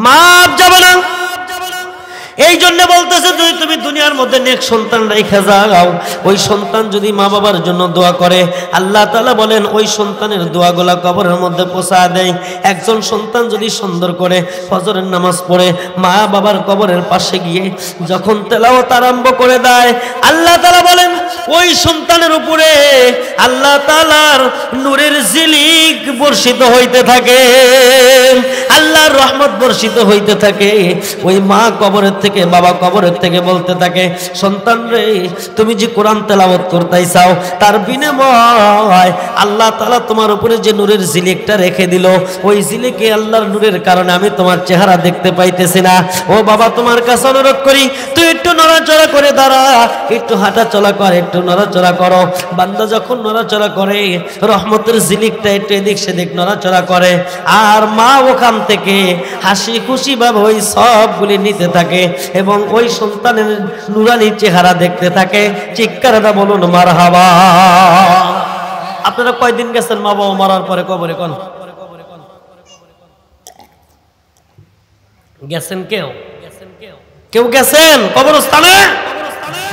মাপ যাবে না। এই জন্য বলতেছে যদি তুমি দুনিয়ার মধ্যে নেক সন্তান রেখে যাও, ওই সন্তান যদি মা বাবার জন্য দোয়া করে, আল্লাহ তাআলা বলেন ওই সন্তানের দোয়াগুলা কবরের মধ্যে পৌঁছা দেয়। একজন সন্তান যদি সুন্দর করে ফজরের নামাজ পড়ে মা বাবার কবরের পাশে গিয়ে যখন তেলাওয়াত আরম্ভ করে দেয়, আল্লাহ তাআলা বলেন ওই সন্তানের উপরে আল্লাহ তাআলার নূরের ঝিলিক বর্ষিত হইতে থাকে, আল্লাহর রহমত বর্ষিত হইতে থাকে। ওই মা কবরের থেকে বাবা কবরের থেকে বলতে থাকে, সন্তান রে তুমি যে কোরআন তেলাওয়াত করতেই চাও, তার বিনিময় আল্লাহ তাআলা তোমার উপরে যে নূরের ঝিলিকটা রেখে দিল, ওই ঝিলিকে আল্লাহর নূরের কারণে আমি তোমার চেহারা দেখতে পাইতেছি না। ও বাবা তোমার কাছে অনুরোধ করি, তুই একটু নড়াচড়া করে দাঁড়া, একটু হাঁটা চলা কর, একটু নড়াচড়া করো। বান্দা যখন নড়াচড়া করে রহমতের ঝিলিকটা একটু এদিক সেদিক নড়াচড়া করে, আর মা ওখান থেকে হাসি খুশি ভাবে ওই সবগুলি নিতে থাকে এবং ওই সন্তানের নুরানি চেহারা দেখতে থাকে। চিৎকারটা বলুন মারহাবা। আপনারা কয়দিন গেছেন মা বাবা মরার পরে কবরে? কোন গেছেন? কেউ কেউ গেছেন কবরস্থানে?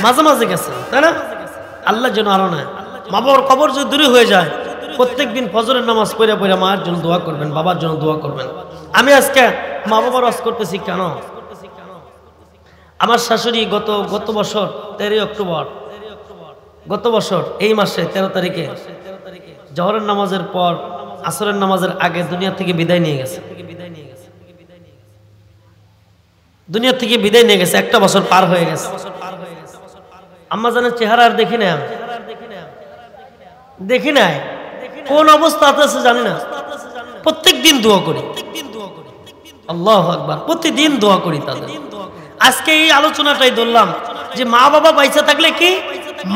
মাঝে মাঝে গেছেন, তাই না? আল্লাহ যেন আরো না মা বাবার কবর যদি দূরে হয়ে যায়, প্রত্যেকদিন ফজরের নামাজ পড়ে পড়ে মায়ের জন্য দোয়া করবেন, বাবার জন্য দোয়া করবেন। আমি আজকে মা বাবার ওয়াজ করতেছি কেন? আমার শাশুড়ি গত বছর 13 অক্টোবর, গত বছর এই মাসে 13 তারিখে জহরের নামাজের পর আসরের নামাজের আগে দুনিয়া থেকে বিদায় নিয়ে গেছে। দুনিয়া থেকে বিদায় নিয়ে গেছে, একটা বছর পার হয়ে গেছে। আম্মা জানের চেহারা আর দেখি নাই, কোন অবস্থা আছে জানি না। প্রত্যেক দিন দোয়া করি, আল্লাহু আকবার, প্রতিদিন দোয়া করি তাদের। আজকে এই আলোচনাটাই ধরলাম যে মা বাবা বাইচা থাকলে কি,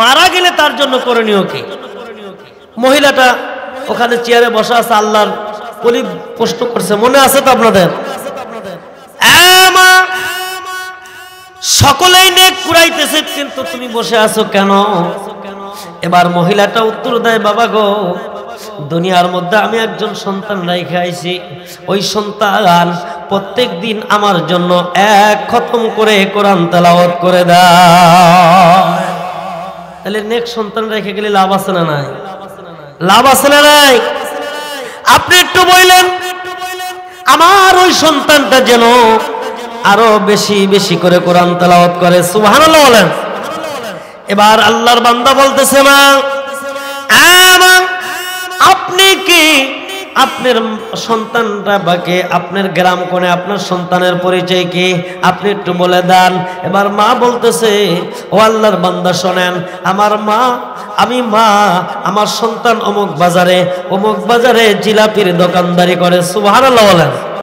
মারা গেলে তার জন্য করণীয় কি। মহিলাটা ওখানে চেয়ারে বসা আছে, আল্লাহর ওলি প্রশ্ন করছে, মনে আছে তো আপনাদের? সকলেই নেক কুড়াইতেছে কিন্তু তুমি বসে আছো কেন? এবার মহিলাটা উত্তর দেয়, বাবা গো, দুনিয়ার মধ্যে আমি একজন সন্তান রেখে আইছি, ওই সন্তান প্রত্যেক দিন আমার জন্য এক খতম করে কোরআন তেলাওয়াত করে দেয়। তাহলে নেক সন্তান রেখে গেলে লাভ আছে না নাই? লাভ আছে না নাই? আপনি একটু বললেন আমার ওই সন্তানটা যেন আরো বেশি বেশি করে কোরআন তেলাওয়াত করে, সুবহানাল্লাহ বলেন। এবার আল্লাহর বান্দা বলতেছে, মা আপনি কি আপনার সন্তানটা বাকে, আপনার গ্রাম কোণে আপনার সন্তানের পরিচয় কি, আপনি একটু বলে দেন। এবার মা বলতেছে, ও আল্লাহর বান্দা শোনেন, আমার সন্তান অমুক বাজারে জিলাপির দোকানদারি করে, সুবহানাল্লাহ বলেন।